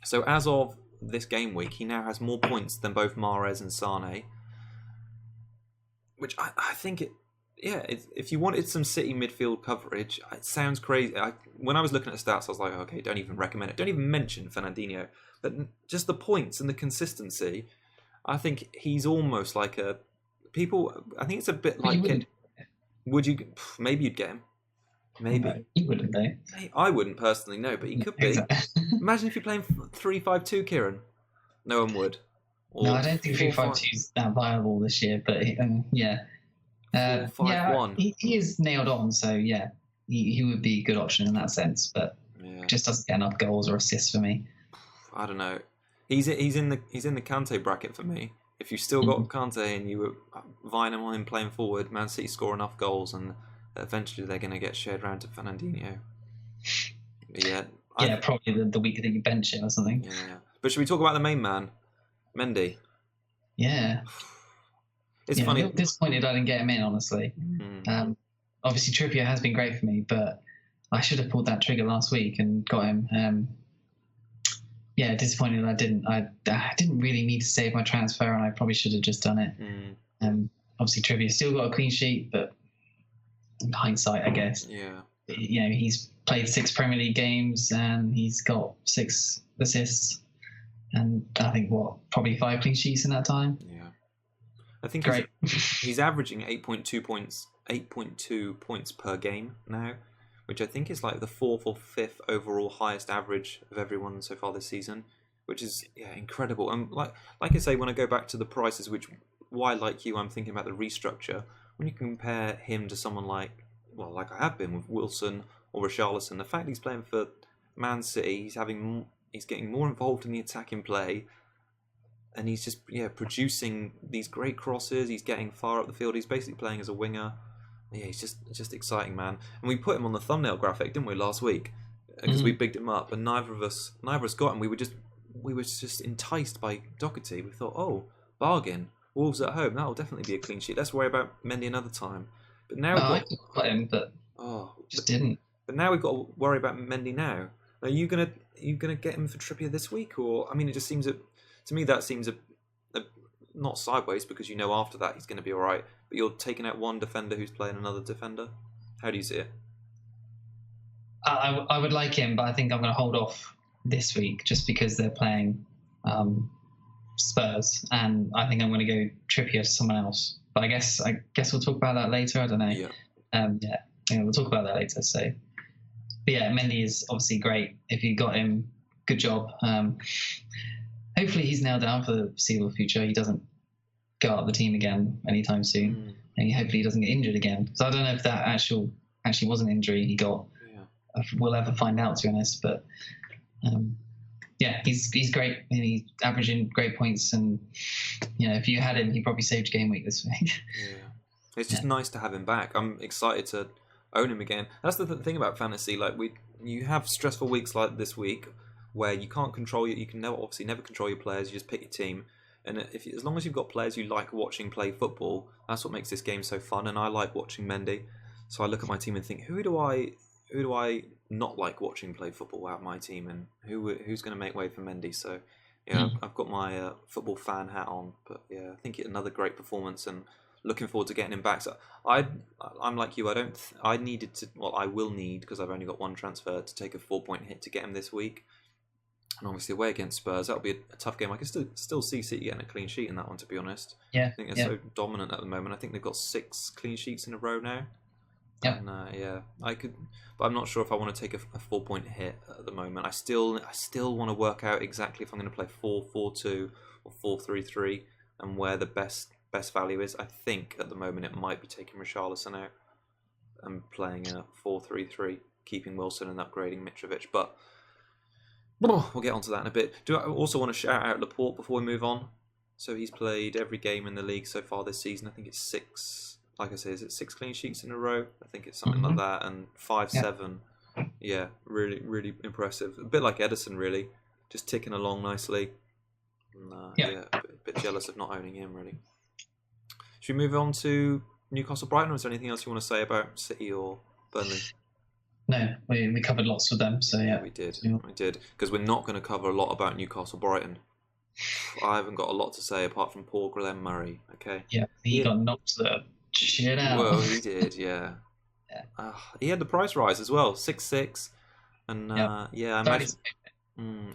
So as of this game week, he now has more points than both Mahrez and Sane, which I think if you wanted some City midfield coverage, it sounds crazy. When I was looking at the stats, I was like, okay, don't even recommend it. Don't even mention Fernandinho. But just the points and the consistency, I think he's almost like I think it's a bit like... Would you? Maybe you'd get him. Maybe. No, you wouldn't, though. I wouldn't personally, no, but he could be. Imagine if you're playing 3-5-2, Kieran. No one would. No, I don't think 3-5-2 is that viable this year, but yeah. 4-5-1. He is nailed on, so yeah, he would be a good option in that sense, but just doesn't get enough goals or assists for me. I don't know. He's in the Kante bracket for me. If you've still got Kante and you were vying on him playing forward, Man City score enough goals and eventually they're going to get shared around to Fernandinho. But probably the week that you bench him or something. Yeah. But should we talk about the main man, Mendy? Yeah. It's funny. I'm disappointed I didn't get him in, honestly. Obviously, Trippier has been great for me, but I should have pulled that trigger last week and got him. Disappointed I didn't. I didn't really need to save my transfer, and I probably should have just done it. Obviously, Trippier still got a clean sheet, but in hindsight, I guess. Yeah. He's played 6 Premier League games, and he's got 6 assists, and I think probably 5 clean sheets in that time. Yeah. I think Great. he's averaging 8.2 points per game now, which I think is like the 4th or 5th overall highest average of everyone so far this season, which is incredible. And like I say, when I go back to the prices, like you, I'm thinking about the restructure. When you compare him to someone like I have been with Wilson or Richarlison, the fact he's playing for Man City, he's getting more involved in the attacking play. And he's just producing these great crosses. He's getting far up the field. He's basically playing as a winger. Yeah, he's just exciting, man. And we put him on the thumbnail graphic, didn't we, last week? Because we bigged him up, and neither of us got him. We were just enticed by Doherty. We thought, oh, bargain. Wolves at home. That'll definitely be a clean sheet. Let's worry about Mendy another time. But now I got him, but just didn't. But now we've got to worry about Mendy now. Are you gonna get him for Trippier this week, or I mean, it just seems to me that seems not sideways because after that he's going to be all right. But you're taking out one defender who's playing another defender. How do you see it? I would like him, but I think I'm going to hold off this week just because they're playing Spurs, and I think I'm going to go Trippier to someone else. But I guess we'll talk about that later. I don't know. We'll talk about that later. So, but Mendy is obviously great. If you got him, good job. Hopefully he's nailed down for the foreseeable future. He doesn't go out of the team again anytime soon, and hopefully he doesn't get injured again. So I don't know if that actually was an injury he got. We'll ever find out, to be honest. But he's great. And he's averaging great points, and if you had him, he probably saved game week this week. It's just nice to have him back. I'm excited to own him again. That's the thing about fantasy. Like you have stressful weeks like this week, where you can't control you can obviously never control your players. You just pick your team, and as long as you've got players you like watching play football, that's what makes this game so fun. And I like watching Mendy, so I look at my team and think, who do I not like watching play football out of my team, and who's going to make way for Mendy? So I've got my football fan hat on, but I think another great performance, and looking forward to getting him back. So I'm like you. I will need, because I've only got one transfer, to take a 4-point hit to get him this week. And obviously away against Spurs, that'll be a tough game. I can still see City getting a clean sheet in that one, to be honest. Yeah, I think they're so dominant at the moment. I think they've got 6 clean sheets in a row now. Yeah. And I could, but I'm not sure if I want to take a 4-point hit at the moment. I still want to work out exactly if I'm going to play 4-4-2 or 4-3-3 and where the best value is. I think at the moment it might be taking Richarlison out and playing a 4-3-3, keeping Wilson and upgrading Mitrovic. But we'll get onto that in a bit. Do I also want to shout out Laporte before we move on? So he's played every game in the league so far this season. I think it's 6. Like I say, is it 6 clean sheets in a row? I think it's something like that, and 5-7. Yeah, really, really impressive. A bit like Edison, really, just ticking along nicely. And, a bit jealous of not owning him, really. Should we move on to Newcastle Brighton, or is there anything else you want to say about City or Burnley? No, we covered lots with them, so yeah. We did, because we're not going to cover a lot about Newcastle Brighton. I haven't got a lot to say apart from poor Glenn Murray. Okay. Yeah, he got knocked the shit out. Well, he did, yeah. He had the price rise as well, 6-6, and I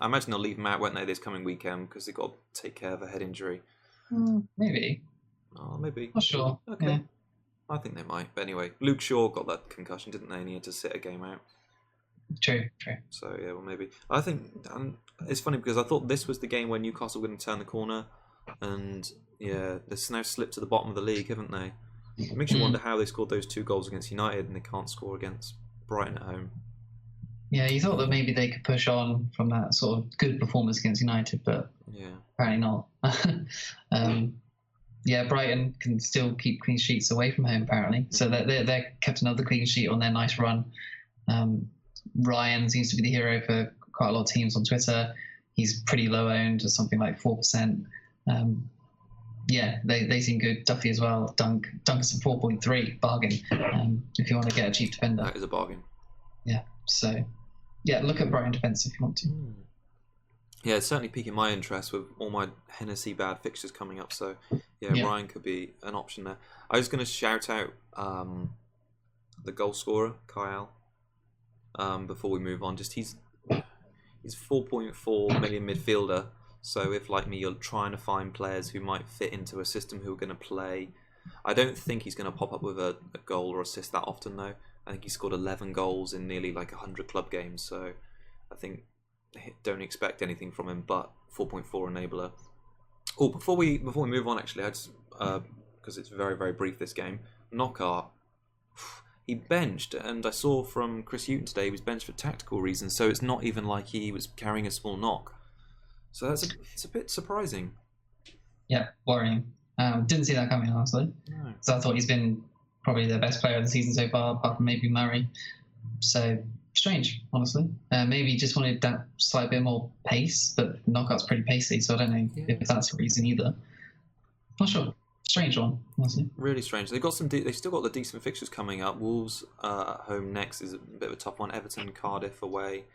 imagine they'll leave him out, won't they, this coming weekend because they've got to take care of a head injury. Maybe. Oh, maybe. Not sure. Okay. Yeah. I think they might. But anyway, Luke Shaw got that concussion, didn't they? And he had to sit a game out. True. So, yeah, well, maybe. I think it's funny because I thought this was the game where Newcastle were going to turn the corner. And, yeah, they've now slipped to the bottom of the league, haven't they? It makes you wonder how they scored those 2 goals against United and they can't score against Brighton at home. Yeah, you thought that maybe they could push on from that sort of good performance against United, but apparently not. Brighton can still keep clean sheets away from home, apparently. So they kept another clean sheet on their nice run. Ryan seems to be the hero for quite a lot of teams on Twitter. He's pretty low owned, or something like 4%. They seem good. Duffy as well. Duncan's a 4.3 bargain. If you want to get a cheap defender, that is a bargain. Yeah. So, look at Brighton defence if you want to. Yeah, it's certainly piquing my interest with all my Hennessy bad fixtures coming up. So, Ryan could be an option there. I was going to shout out the goal scorer, Kyle, before we move on. Just he's 4.4 million midfielder. So if, like me, you're trying to find players who might fit into a system who are going to play, I don't think he's going to pop up with a goal or assist that often, though. I think he scored 11 goals in nearly 100 club games. So I think don't expect anything from him, but 4.4 enabler. Oh, before we move on, actually, I just because it's very, very brief, this game. Knockaert, he benched, and I saw from Chris Hughton today he was benched for tactical reasons, so it's not even like he was carrying a small knock. So it's a bit surprising. Yeah, worrying. Didn't see that coming, honestly. No. So I thought he's been probably the best player of the season so far, apart from maybe Murray. So strange, honestly. Maybe he just wanted that slight bit more pace, but Knockaert's pretty pacey, so I don't know if that's the reason either. Not sure. Strange one, honestly. Really strange. They've got they still got the decent fixtures coming up. Wolves at home next is a bit of a tough one. Everton, Cardiff away.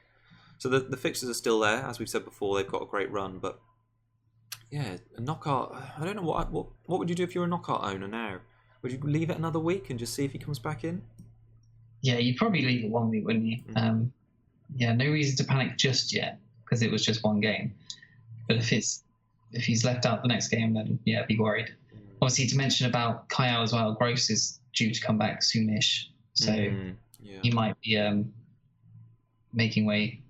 So the fixtures are still there, as we've said before. They've got a great run, but a Knockaert. I don't know what would you do if you're a Knockaert owner now? Would you leave it another week and just see if he comes back in? Yeah, you'd probably leave it 1 week, wouldn't you? No reason to panic just yet because it was just one game. But if he's left out the next game, then be worried. Obviously, to mention about Kyle as well, Gross is due to come back soonish, so he might be making way.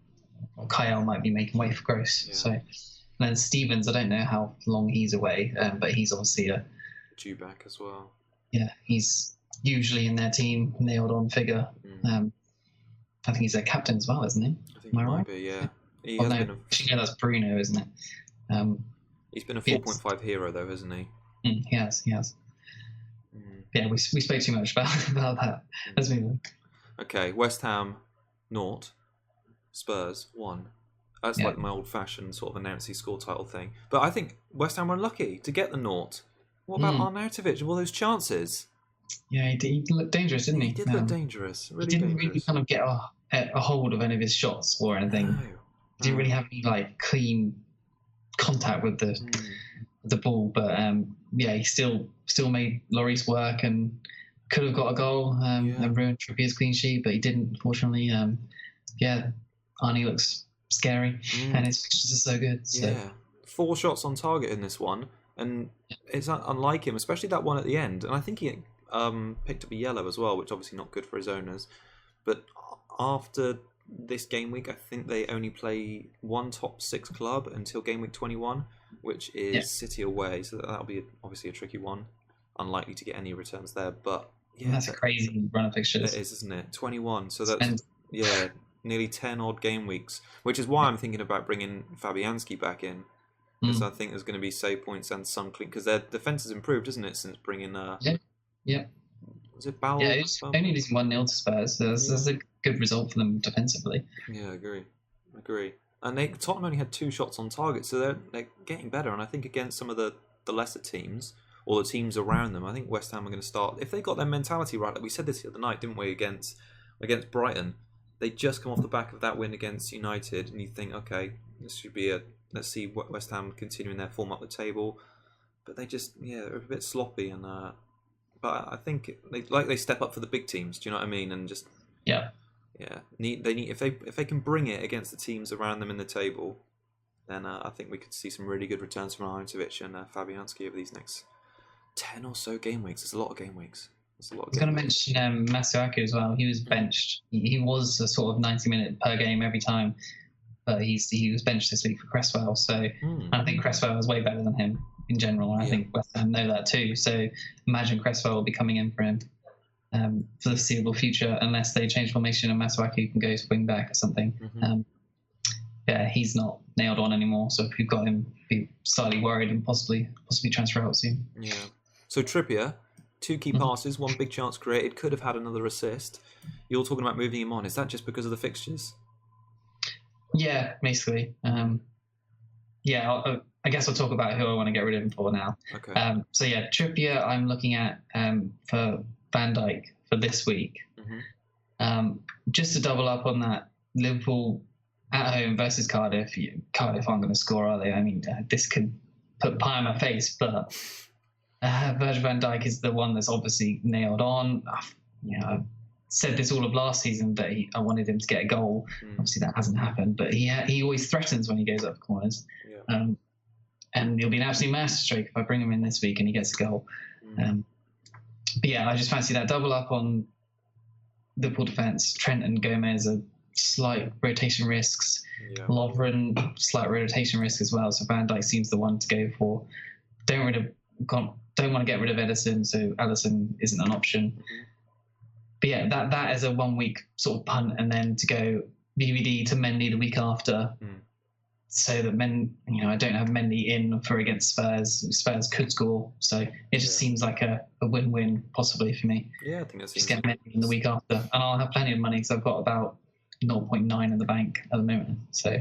Or Kyle might be making way for Gross. Yeah. So, and then Stevens, I don't know how long he's away, but he's obviously due back as well. Yeah, he's usually in their team, nailed on figure. I think he's their captain as well, isn't he? I think he might be, yeah. Actually, no, that's Bruno, isn't it? He's been a 4.5 hero, though, hasn't he? He has. Yeah, we spoke too much about that. Let's move on. Okay, West Ham, 0. Spurs, 1. That's like my old-fashioned sort of announcy score title thing. But I think West Ham were unlucky to get the 0. What about Arnautovic? All those chances? Yeah, he looked dangerous, didn't he? He did look dangerous. Really he didn't dangerous. Really kind of get a hold of any of his shots or anything. No. He didn't really have any clean contact with the ball, but he still made Lloris work and could have got a goal and ruined Trippier's clean sheet, but he didn't, unfortunately. Arnie looks scary, and his fixtures are so good. So. Yeah, 4 shots on target in this one, and it's unlike him, especially that one at the end. And I think he picked up a yellow as well, which obviously not good for his owners. But after this game week, I think they only play one top 6 club until game week 21, which is City away. So that'll be obviously a tricky one. Unlikely to get any returns there, but yeah, that's a crazy run of fixtures. It is, isn't it? 21. So that's nearly 10 odd game weeks, which is why I'm thinking about bringing Fabianski back in, because I think there's going to be save points and some clean, because their defense has improved, isn't it, since bringing was it Bowell? Yeah, it's only losing 1-0 to Spurs. So that's a good result for them defensively. Yeah, I agree. And Tottenham only had 2 shots on target, so they're getting better. And I think against some of the lesser teams, or the teams around them, I think West Ham are going to start, if they got their mentality right. Like we said this the other night, didn't we, against Brighton? They just come off the back of that win against United, and you think, okay, this should be let's see West Ham continuing their form up the table. But they just, they're a bit sloppy, and but I think they step up for the big teams. Do you know what I mean? And just they need if they can bring it against the teams around them in the table, then I think we could see some really good returns from Arnautovic and Fabianski over these next 10 or so game weeks. It's a lot of game weeks. I was going to mention Masuaku as well. He was benched. He was a sort of 90-minute per game every time, but he was benched this week for Cresswell. So I think Cresswell is way better than him in general. And I think West Ham know that too. So imagine Cresswell will be coming in for him for the foreseeable future, unless they change formation and Masuaku can go to wing back or something. He's not nailed on anymore. So if you've got him, be slightly worried and possibly transfer out soon. Yeah. So Trippier, 2 key passes, 1 big chance created, could have had another assist. You're talking about moving him on. Is that just because of the fixtures? Yeah, basically. I guess I'll talk about who I want to get rid of him for now. Okay. Trippier I'm looking at for Van Dijk for this week. Just to double up on that, Liverpool at home versus Cardiff. Cardiff aren't going to score, are they? I mean, this could put pie on my face, but Virgil van Dijk is the one that's obviously nailed on. I said this all of last season that I wanted him to get a goal. Obviously that hasn't happened, but he always threatens when he goes up corners. And it'll be an absolute masterstroke if I bring him in this week and he gets a goal. I just fancy that double up on Liverpool defence. Trent and Gomez are slight rotation risks. Lovren, slight rotation risk as well. So Van Dijk seems the one to go for. Don't want to get rid of Edison, so Alisson isn't an option. But that is a 1 week sort of punt, and then to go BBD to Mendy the week after, so that I don't have Mendy in for against Spurs. Spurs could score, so it just seems like a win-win possibly for me. Yeah, I think that's just get Mendy in the week after, and I'll have plenty of money because I've got about 0.9 in the bank at the moment. So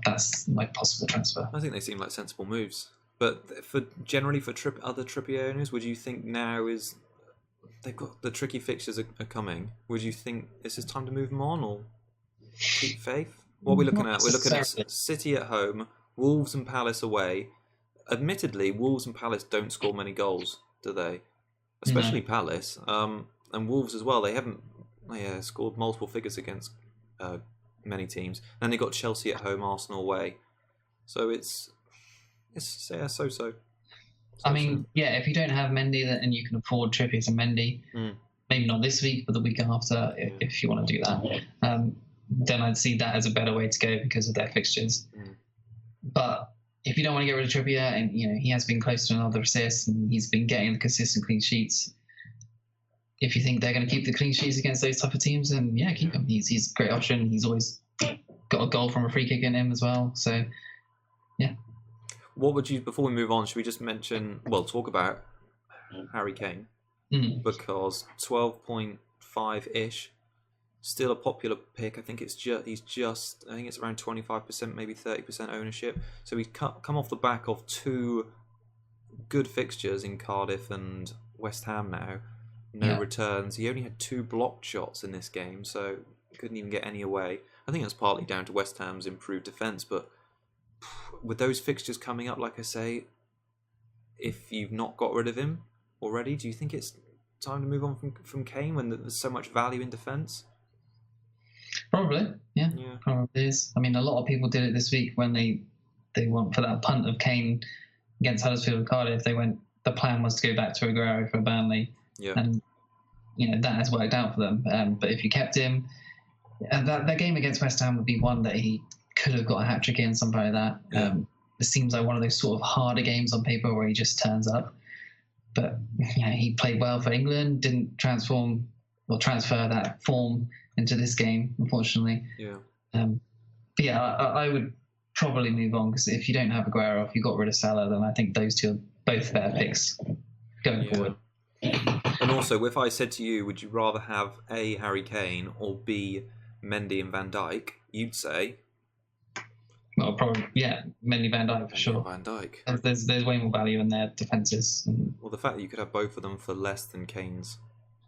that's my possible transfer. I think they seem like sensible moves. But for other Trippier owners, would you think now they've got the tricky fixtures are coming? Would you think this is time to move them on or keep faith? What are we looking at? We're looking at City at home, Wolves and Palace away. Admittedly, Wolves and Palace don't score many goals, do they? Especially Palace. And Wolves as well. They haven't scored multiple figures against many teams. And they got Chelsea at home, Arsenal away. So it's so-so. I mean, if you don't have Mendy and you can afford Trippier to Mendy, maybe not this week, but the week after, if you want to do that, then I'd see that as a better way to go because of their fixtures. But if you don't want to get rid of Trippier, and he has been close to another assist, and he's been getting the consistent clean sheets. If you think they're going to keep the clean sheets against those type of teams, then keep him. He's a great option. He's always got a goal from a free kick in him as well. So, What would you, before we move on, should we just talk about Harry Kane? Because 12.5-ish, still a popular pick. I think I think it's around 25%, maybe 30% ownership. So he's come off the back of 2 good fixtures in Cardiff and West Ham now. No returns. He only had 2 blocked shots in this game, so couldn't even get any away. I think that's partly down to West Ham's improved defence, but with those fixtures coming up, like I say, if you've not got rid of him already, do you think it's time to move on from Kane when there's so much value in defence? Probably, yeah, Yeah. probably is. I mean, a lot of people did it this week when they went for that punt of Kane against Huddersfield and Cardiff. The plan was to go back to Aguero for Burnley, Yeah. and that has worked out for them. But if you kept him, that game against West Ham would be one that he could have got a hat trick in, something like that. Yeah. It seems like one of those sort of harder games on paper where he just turns up. But he played well for England, didn't transfer that form into this game, unfortunately. Yeah. But yeah, I would probably move on, because if you don't have Aguero, if you got rid of Salah, then I think those two are both better picks going forward. And also, if I said to you, would you rather have A, Harry Kane, or B, Mendy and Van Dijk, you'd say... Well, probably, yeah, Mendy, Van Dijk for sure. Van Dijk. There's way more value in their defences. Well, the fact that you could have both of them for less than Kane's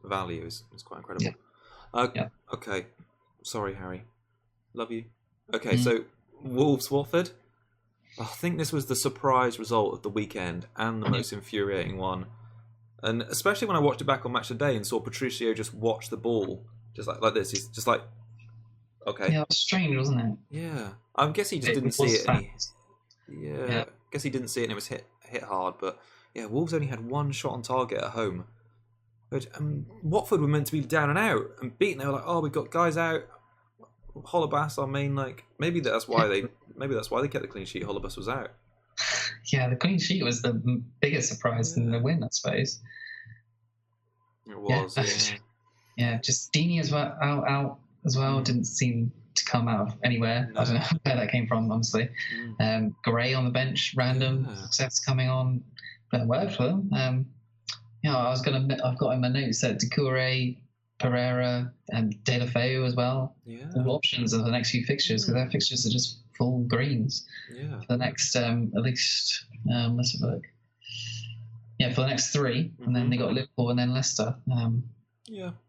value is quite incredible. Yeah. Okay. Sorry, Harry. Love you. Okay, so Wolves-Watford. I think this was the surprise result of the weekend and the most infuriating one. And especially when I watched it back on Match of the Day and saw Patricio just watch the ball just like this. He's just like, okay. Yeah, it was strange, wasn't it? Yeah. I guess he just didn't see it. I guess he didn't see it and it was hit hard. But yeah, Wolves only had one shot on target at home. But Watford were meant to be down and out and beaten. They were like, oh, we've got guys out. Holebas, our main, maybe that's why they kept the clean sheet. Holebas was out. Yeah, the clean sheet was the biggest surprise in the win, I suppose. It was. Yeah, just Dini as well out as well. Didn't seem to come out of anywhere. No. I don't know where that came from, honestly. Gray on the bench, random success coming on, but it worked for them. I've got in my notes that Doucouré, Pereira, and Deulofeu as well. Yeah. All options of the next few fixtures, because their fixtures are just full greens. Yeah. For the next, at least, let's have a look. Yeah, for the next three, and then they got Liverpool and then Leicester.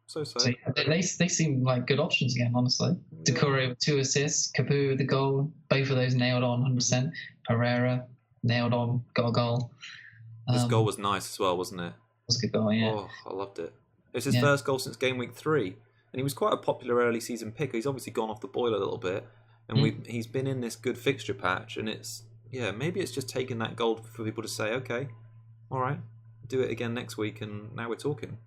So they seem like good options again, honestly. Yeah. Doucouré with 2 assists, Capu with the goal, both of those nailed on 100%. Pereira nailed on, got a goal. This goal was nice as well, wasn't it? It was a good goal, yeah. Oh, I loved it. It was his first goal since game week 3, and he was quite a popular early season pick. He's obviously gone off the boil a little bit, and he's been in this good fixture patch, and maybe it's just taking that goal for people to say, okay, all right, do it again next week, and now we're talking.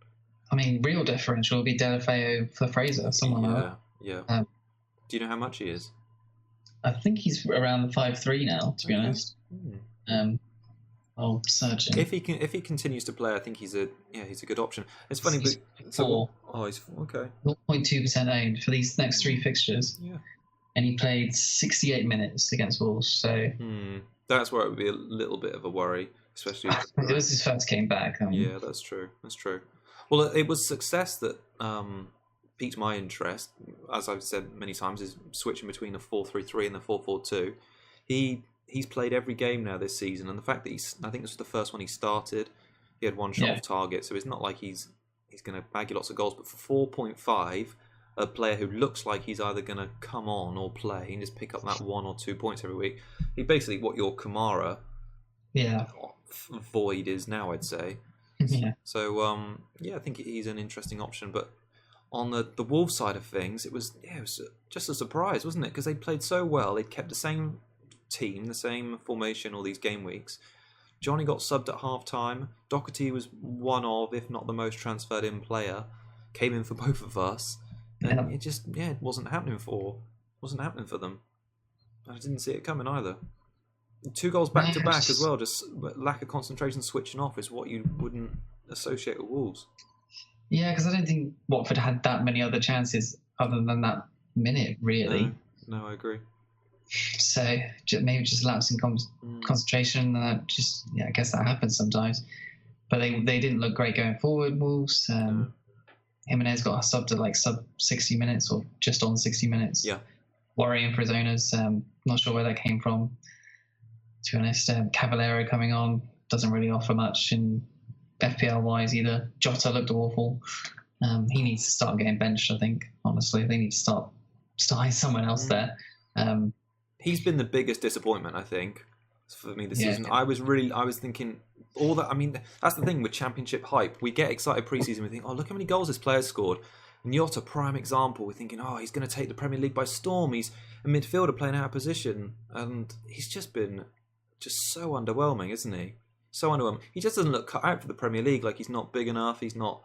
I mean, real differential would be Deulofeu for Fraser, someone like that. Yeah. Do you know how much he is? I think he's around the 5.3 now, to be honest. I'll search him. If he continues to play, I think he's a good option. It's funny, he's but 4. Oh, he's okay. 0.2% owned for these next 3 fixtures. Yeah. And he played 68 minutes against Wolves, so that's where it would be a little bit of a worry, especially. It was his first game back. Yeah, that's true. Well, it was success that piqued my interest. As I've said many times, is switching between the 4-3-3 and the 4-4-2. He's played every game now this season, and the fact that I think this was the first one he started. He had 1 shot off target, so it's not like he's going to bag you lots of goals. But for 4.5, a player who looks like he's either going to come on or play and just pick up that 1 or 2 points every week, he basically what your Kamara void is now, I'd say. Yeah. So I think he's an interesting option. But on the Wolves side of things, it was just a surprise, wasn't it? Because they played so well, they'd kept the same team, the same formation all these game weeks. Johnny got subbed at half time. Doherty was one of, if not the most transferred in player. Came in for both of us. And it wasn't happening for them. I didn't see it coming either. 2 goals back to back as well. Just lack of concentration, switching off is what you wouldn't associate with Wolves. Yeah, because I don't think Watford had that many other chances other than that minute, really. No, I agree. So maybe just lapsing concentration. I guess that happens sometimes. But they didn't look great going forward, Wolves. Jimenez got subbed to sub 60 minutes or just on 60 minutes. Yeah. Worrying for his owners. Not sure where that came from. To be honest, Cavallero coming on doesn't really offer much in FPL wise either. Jota looked awful. He needs to start getting benched, I think. Honestly, they need to start starting someone else there. He's been the biggest disappointment, I think, for me this season. I was thinking all that. I mean, that's the thing with Championship hype. We get excited pre-season. We think, oh, look how many goals this player's scored. And Jota, prime example, we're thinking, oh, he's going to take the Premier League by storm. He's a midfielder playing out of position. And he's just been so underwhelming, isn't he? So underwhelming. He just doesn't look cut out for the Premier League. Like, he's not big enough. He's not...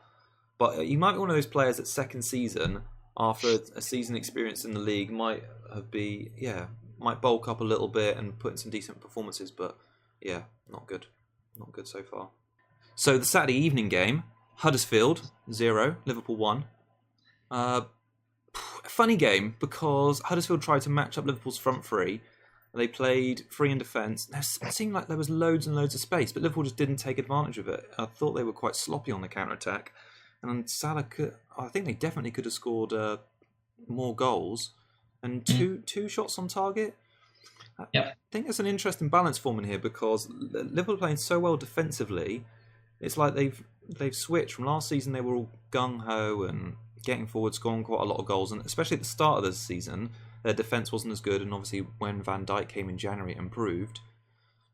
But he might be one of those players that second season, after a season experience in the league, might bulk up a little bit and put in some decent performances. But, yeah, not good. Not good so far. So, the Saturday evening game, Huddersfield, 0, Liverpool 1. A funny game because Huddersfield tried to match up Liverpool's front three. They played free in defence. It seemed like there was loads and loads of space, but Liverpool just didn't take advantage of it. I thought they were quite sloppy on the counter-attack. And Salah I think they definitely could have scored more goals. And two shots on target. Yep. I think there's an interesting balance forming here because Liverpool are playing so well defensively. It's like they've switched. From last season, they were all gung-ho and getting forward, scoring quite a lot of goals. And especially at the start of the season, their defence wasn't as good. And obviously, when Van Dijk came in January, it improved.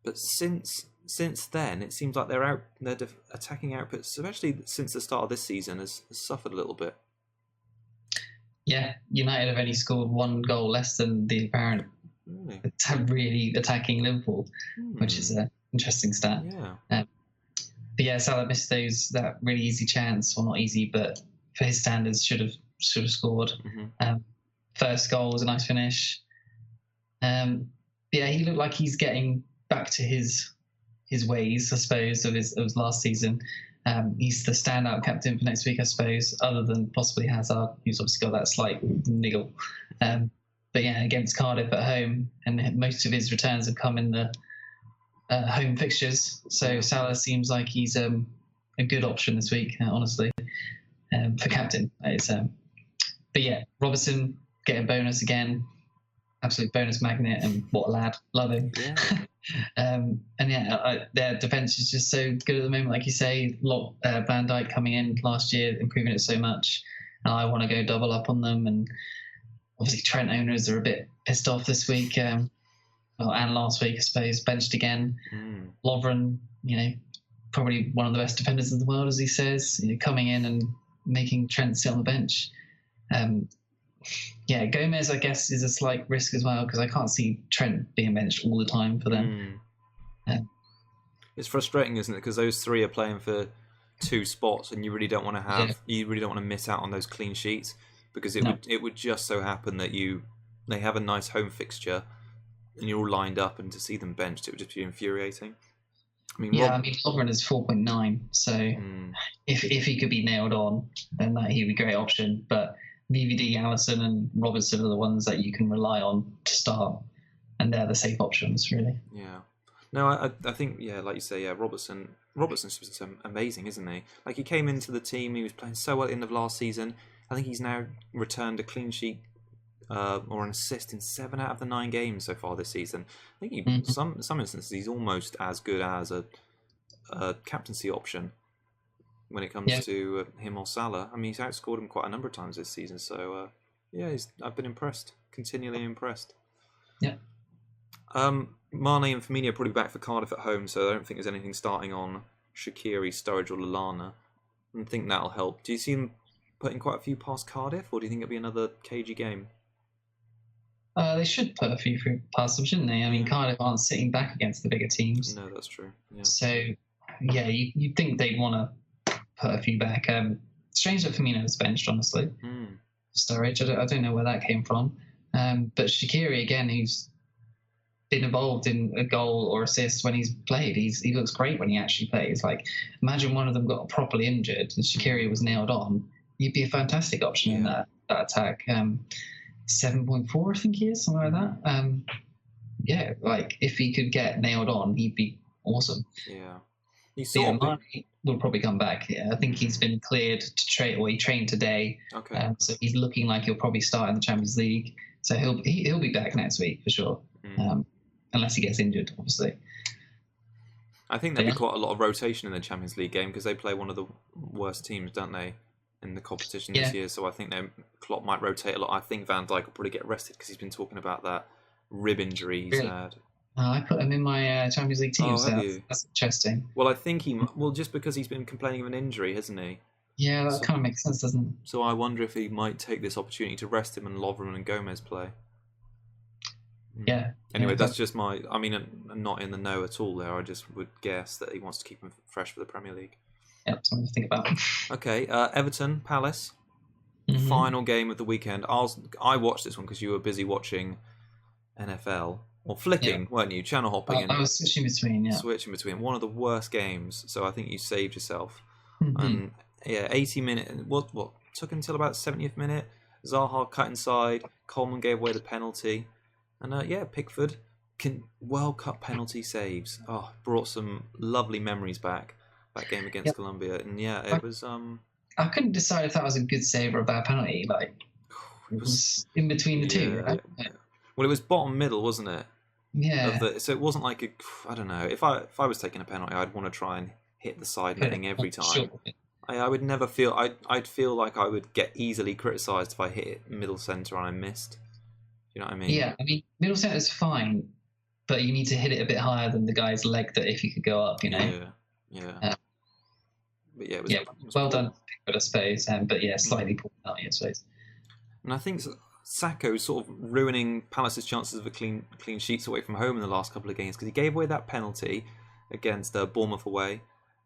But since then, it seems like their attacking output, especially since the start of this season, has suffered a little bit. Yeah, United have only scored 1 goal less than the apparent really attacking Liverpool, which is an interesting stat. Yeah. But yeah, Salah missed that really easy chance. Well, not easy, but for his standards, should have scored. Mm-hmm. First goal was a nice finish. Yeah, he looked like he's getting back to his ways, I suppose, of his last season. He's the standout captain for next week, I suppose, other than possibly Hazard, who's obviously got that slight niggle. But yeah, against Cardiff at home, and most of his returns have come in the home fixtures. So Salah seems like he's a good option this week, honestly, for captain. But yeah, Robertson getting bonus again. Absolute bonus magnet, and what a lad. Love him. Yeah. And yeah, their defence is just so good at the moment, like you say. Van Dijk coming in last year, improving it so much. And I want to go double up on them. And obviously, Trent owners are a bit pissed off this week. And last week, I suppose, benched again. Lovren, probably one of the best defenders in the world, as he says, coming in and making Trent sit on the bench. Yeah, Gomez, I guess, is a slight risk as well because I can't see Trent being benched all the time for them. It's frustrating, isn't it? Because those three are playing for 2 spots, and you really don't want to miss out on those clean sheets because it would just so happen that they have a nice home fixture, and you're all lined up, and to see them benched, it would just be infuriating. Lovren is 4.9, so if he could be nailed on, then he'd be a great option, but VVD, Allison and Robertson are the ones that you can rely on to start, and they're the safe options, really. Yeah. No, I think, like you say, Robertson's just amazing, isn't he? Like, he came into the team, he was playing so well at the end of last season. I think he's now returned a clean sheet or an assist in 7 out of the 9 games so far this season. I think some instances he's almost as good as a captaincy option when it comes to him or Salah. I mean, he's outscored him quite a number of times this season. So, I've been impressed. Continually impressed. Yeah. Mane and Firmino are probably back for Cardiff at home, so I don't think there's anything starting on Shaqiri, Sturridge or Lallana. I think that'll help. Do you see him putting quite a few past Cardiff, or do you think it'll be another cagey game? They should put a few past them, shouldn't they? I mean, Cardiff aren't sitting back against the bigger teams. No, that's true. Yeah. So, yeah, you'd think they'd want to put a few back. Strange that Firmino was benched, honestly. Sturridge, I don't know where that came from. But Shaqiri, again, who's been involved in a goal or assist when he's played. He looks great when he actually plays. Like, imagine one of them got properly injured and Shaqiri was nailed on. You'd be a fantastic option in that attack. 7.4, I think he is, something like that. Like, if he could get nailed on, he'd be awesome. Yeah. Mane will probably come back. Yeah, I think he's been cleared to train, or he trained today. Okay. So he's looking like he'll probably start in the Champions League. So he'll be back next week for sure. Unless he gets injured, obviously. I think there'll be quite a lot of rotation in the Champions League game because they play one of the worst teams, don't they, in the competition this year. So I think Klopp might rotate a lot. I think Van Dijk will probably get rested because he's been talking about that rib injury he's had. I put him in my Champions League team, so that's interesting. Well, I think just because he's been complaining of an injury, hasn't he? Yeah, that So, kind of makes sense, doesn't it? so I wonder if he might take this opportunity to rest him and Lovren and Gomez play. Yeah. Anyway, Yeah, that's just my. I mean, I'm not in the know at all there. I just would guess that he wants to keep him fresh for the Premier League. yeah, something to think about. Okay, Everton Palace. Mm-hmm. Final game of the weekend. I watched this one because you were busy watching NFL or Yeah, flicking, weren't you? Channel hopping I and was switching between. Yeah. switching between one of the worst games. So I think you saved yourself. Mm-hmm. And yeah, 80 minutes. What took until about 70th minute. Zaha cut inside. Coleman gave away the penalty, and yeah, Pickford can World Cup penalty saves. Oh, brought some lovely memories back. That game against Yep. Colombia, and yeah, I, it was I couldn't decide if that was a good save or a bad penalty. Like it it was was in between the two, yeah. right? Well, it was bottom middle, wasn't it? Yeah. So it wasn't like I don't know. If I was taking a penalty, I'd want to try and hit the side Put it netting on, every time. sure. I would never feel I'd feel like I would get easily criticised if I hit it middle centre and I missed. You know what I mean? Yeah, I mean middle centre's fine, but you need to hit it a bit higher than the guy's leg. That if you could go up, you know. Yeah. But yeah, Yeah, it was well poor. done, I suppose. But yeah, slightly poor penalty, I suppose. And I think Sacco's sort of ruining Palace's chances of a clean sheets away from home in the last couple of games because he gave away that penalty against Bournemouth away.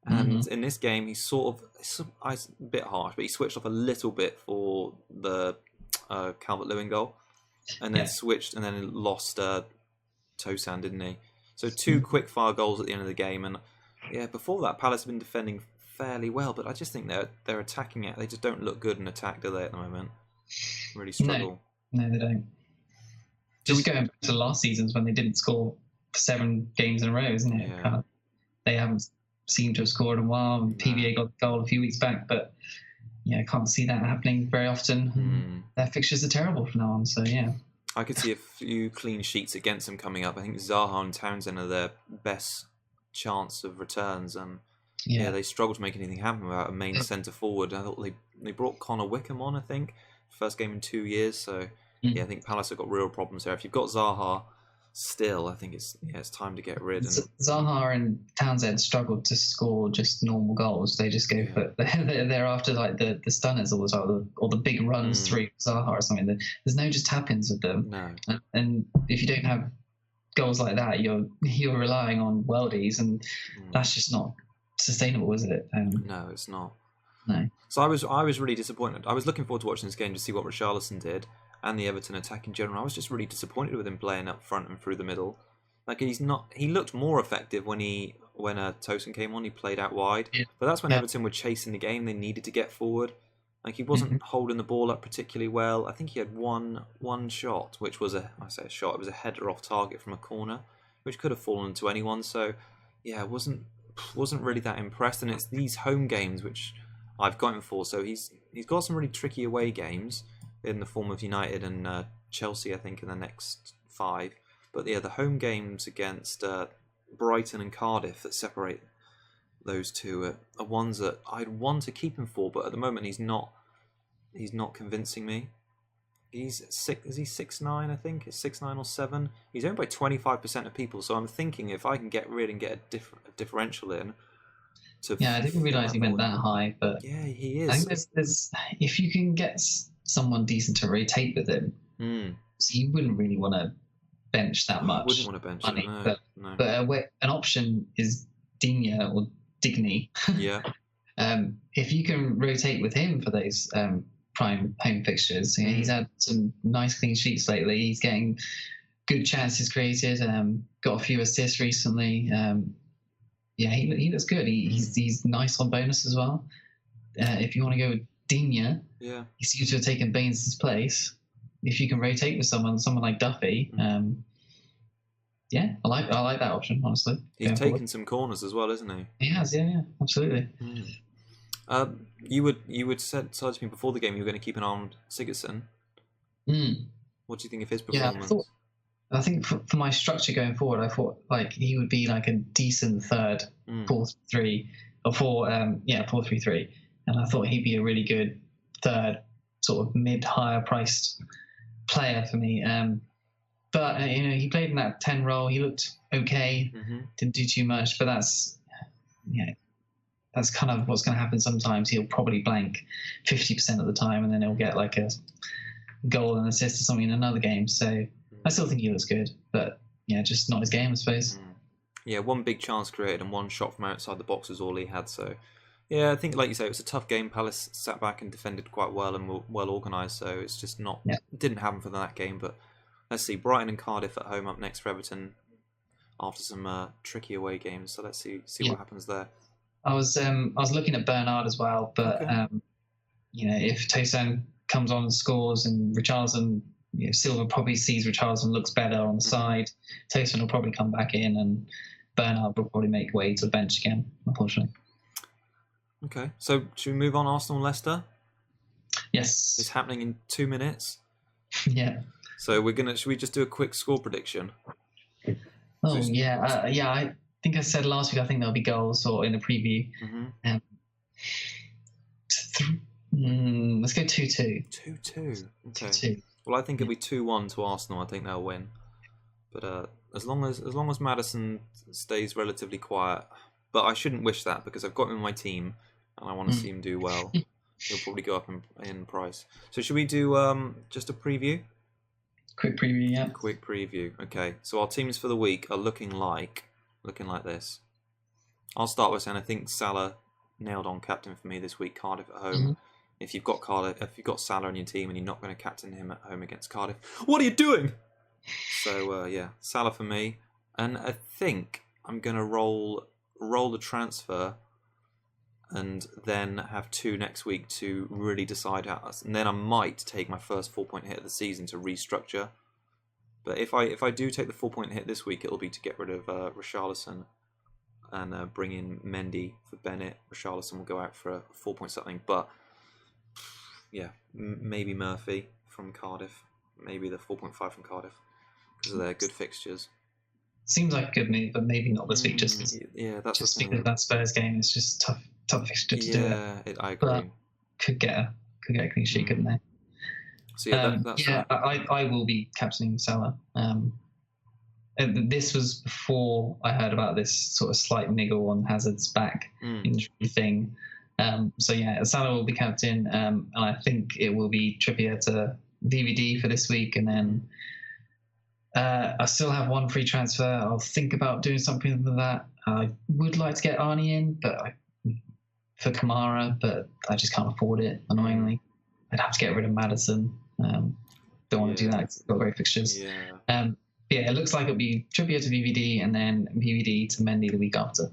And in this game, he it's a bit harsh, but he switched off a little bit for the Calvert-Lewin goal, and then switched and then lost Tosan, didn't he? So two quick-fire goals at the end of the game, and yeah, before that, Palace have been defending fairly well, but I just think they're attacking it. They just don't look good in attack, do they, at the moment? Really struggle. No, they don't. Just going back to last seasons when they didn't score for 7 games in a row, isn't it? Yeah. They haven't seemed to have scored in a while. And PVA got a goal a few weeks back, but yeah, I can't see that happening very often. Their fixtures are terrible from now on, so yeah. I could see a few clean sheets against them coming up. I think Zaha and Townsend are their best chance of returns, and yeah, they struggle to make anything happen without a main centre forward. I thought they brought Connor Wickham on, I think, first game in 2 years. So yeah, I think Palace have got real problems there. If you've got Zaha still, I think it's time to get rid. Zaha and Townsend struggled to score just normal goals. They just go for they're after like the stunners all the time, or the big runs through Zaha or something. There's no just tap-ins with them. No. And if you don't have goals like that, you're relying on worldies, and that's just not sustainable, is it? No, it's not. No. So I was really disappointed. I was looking forward to watching this game to see what Richarlison did and the Everton attack in general. I was just really disappointed with him playing up front and through the middle. Like he looked more effective when Tosin came on. He played out wide, but that's when Everton were chasing the game. They needed to get forward. Like he wasn't holding the ball up particularly well. I think he had one shot, which was a shot. It was a header off target from a corner, which could have fallen to anyone. So yeah, I wasn't really that impressed. And it's these home games which I've got him for. So he's got some really tricky away games in the form of United and Chelsea, I think, in the next 5. But yeah, the home games against Brighton and Cardiff that separate those two are ones that I'd want to keep him for, but at the moment he's not convincing me. Is he 6'9", I think? It's 6'9" or 7. He's owned by 25% of people, so I'm thinking if I can get rid and get a differential in. I didn't realise he went that high, but yeah, he is. I think there's if you can get someone decent to rotate with him, so you wouldn't really want to bench that much. Wouldn't want to bench money, him, no. But an option is Digne or Digny. Yeah. If you can rotate with him for those prime home fixtures, he's had some nice clean sheets lately. He's getting good chances created. Got a few assists recently. He looks good. He's nice on bonus as well. If you want to go with Digne, he seems to have taken Baines' place. If you can rotate with someone like Duffy, I like that option, honestly. He's taken some corners as well, isn't he? He has, yeah, absolutely. You would said to me before the game you were going to keep an eye on Sigurdsson. What do you think of his performance? I think for my structure going forward, I thought like he would be like a decent third 4-3 or 4-3-3, and I thought he'd be a really good third, sort of higher priced player for me. But he played in that 10 role. He looked okay. Didn't do too much, but that's that's kind of what's going to happen sometimes. He'll probably blank 50% of the time, and then he'll get like a goal and assist or something in another game. So I still think he looks good, but yeah, just not his game, I suppose. Yeah, one big chance created and one shot from outside the box is all he had. So yeah, I think like you say, it was a tough game. Palace sat back and defended quite well and were well organised. So it's just not didn't happen for that game. But let's see, Brighton and Cardiff at home up next for Everton after some tricky away games. So let's see what happens there. I was looking at Bernard as well, but if Tosun comes on and scores and Richarlison, Silva probably sees Richarlison looks better on the side. Tosun will probably come back in, and Bernard will probably make way to the bench again, unfortunately. Okay, so should we move on? Arsenal Leicester. Yes, it's happening in 2 minutes. Yeah. So should we just do a quick score prediction? Oh I think I said last week I think there'll be goals or in the preview. Let's go 2-2. 2-2. Okay. 2-2. Well, I think it'll be 2-1 to Arsenal. I think they'll win. But as long as Maddison stays relatively quiet, but I shouldn't wish that because I've got him in my team and I want to see him do well. He'll probably go up in price. So should we do just a preview? Quick preview, yeah. Quick preview. Okay. So our teams for the week are looking like this. I'll start with saying I think Salah nailed on captain for me this week. Cardiff at home. If you've got Salah in your team and you're not going to captain him at home against Cardiff, what are you doing? So Salah for me, and I think I'm going to roll the transfer, and then have 2 next week to really decide how. And then I might take my first 4-point hit of the season to restructure. But if I do take the 4-point hit this week, it'll be to get rid of Richarlison and bring in Mendy for Bennett. Richarlison will go out for a 4-point something, but yeah, maybe Murphy from Cardiff, maybe the 4.5 from Cardiff because of their good fixtures. Seems like a good move, but maybe not this week. Just because that Spurs game is just tough fixture to do it. Yeah, I agree. But could get a clean sheet, couldn't they? So I will be captaining Salah. This was before I heard about this sort of slight niggle on Hazard's back injury thing. Salah will be captain, and I think it will be Trippier to VVD for this week, and then I still have 1 free transfer. I'll think about doing something with that. I would like to get Arnie in, for Kamara, but I just can't afford it, annoyingly. I'd have to get rid of Maddison. Don't want to do that. It's got great fixtures. It looks like it'll be Trippier to VVD and then VVD to Mendy the week after.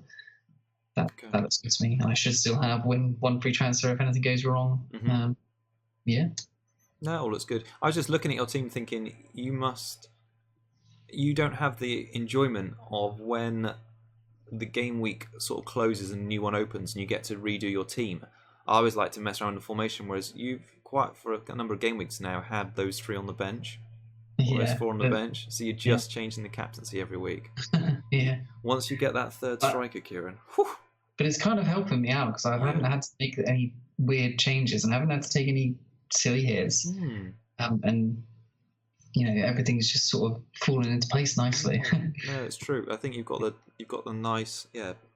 That looks good to me. And I should still have 1 free transfer if anything goes wrong. No, all looks good. I was just looking at your team thinking you don't have the enjoyment of when the game week sort of closes and a new one opens and you get to redo your team. I always like to mess around with the formation, whereas you've quite for a number of game weeks now had those 3 on the bench. Those 4 on the bench. So you're just changing the captaincy every week. Once you get that third striker, Kieran. Whew. But it's kind of helping me out because I haven't had to make any weird changes and I haven't had to take any silly hits. And everything's just sort of fallen into place nicely. No, it's true. I think you've got the nice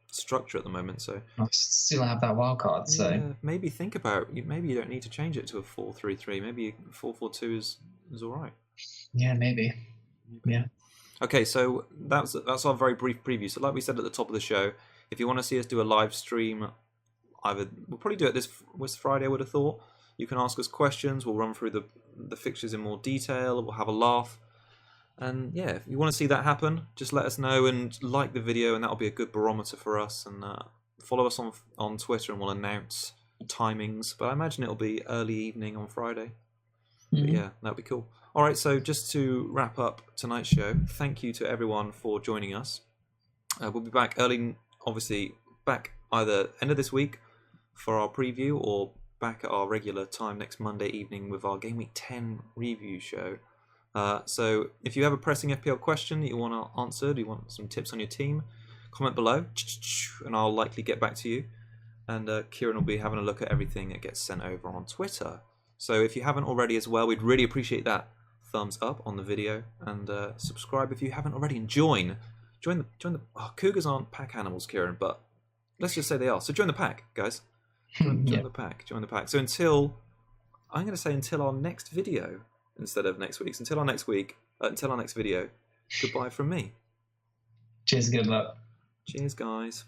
structure at the moment. So I still have that wild card. So maybe think about maybe you don't need to change it to a 4-3-3. Maybe 4-4-2 is all right. Yeah, maybe. Yeah. Okay, so that's our very brief preview. So like we said at the top of the show, if you want to see us do a live stream, we'll probably do it this Friday, I would have thought. You can ask us questions. We'll run through the fixtures in more detail. We'll have a laugh. And yeah, if you want to see that happen, just let us know and like the video, and that'll be a good barometer for us. And follow us on Twitter, and we'll announce timings. But I imagine it'll be early evening on Friday. But yeah, that'll be cool. All right, so just to wrap up tonight's show, thank you to everyone for joining us. We'll be back early, obviously, back either end of this week for our preview or back at our regular time next Monday evening with our Game Week 10 review show. So if you have a pressing FPL question that you want answered, you want some tips on your team, comment below and I'll likely get back to you. And Kieran will be having a look at everything that gets sent over on Twitter. So if you haven't already as well, we'd really appreciate that thumbs up on the video, and subscribe if you haven't already, and join the Cougars aren't pack animals, Kieran, but Let's just say they are. So join the pack, guys. Join the pack. Join the pack. So until our next video instead of next week's. Until our next video. Goodbye from me. Cheers. Good luck. Cheers, guys.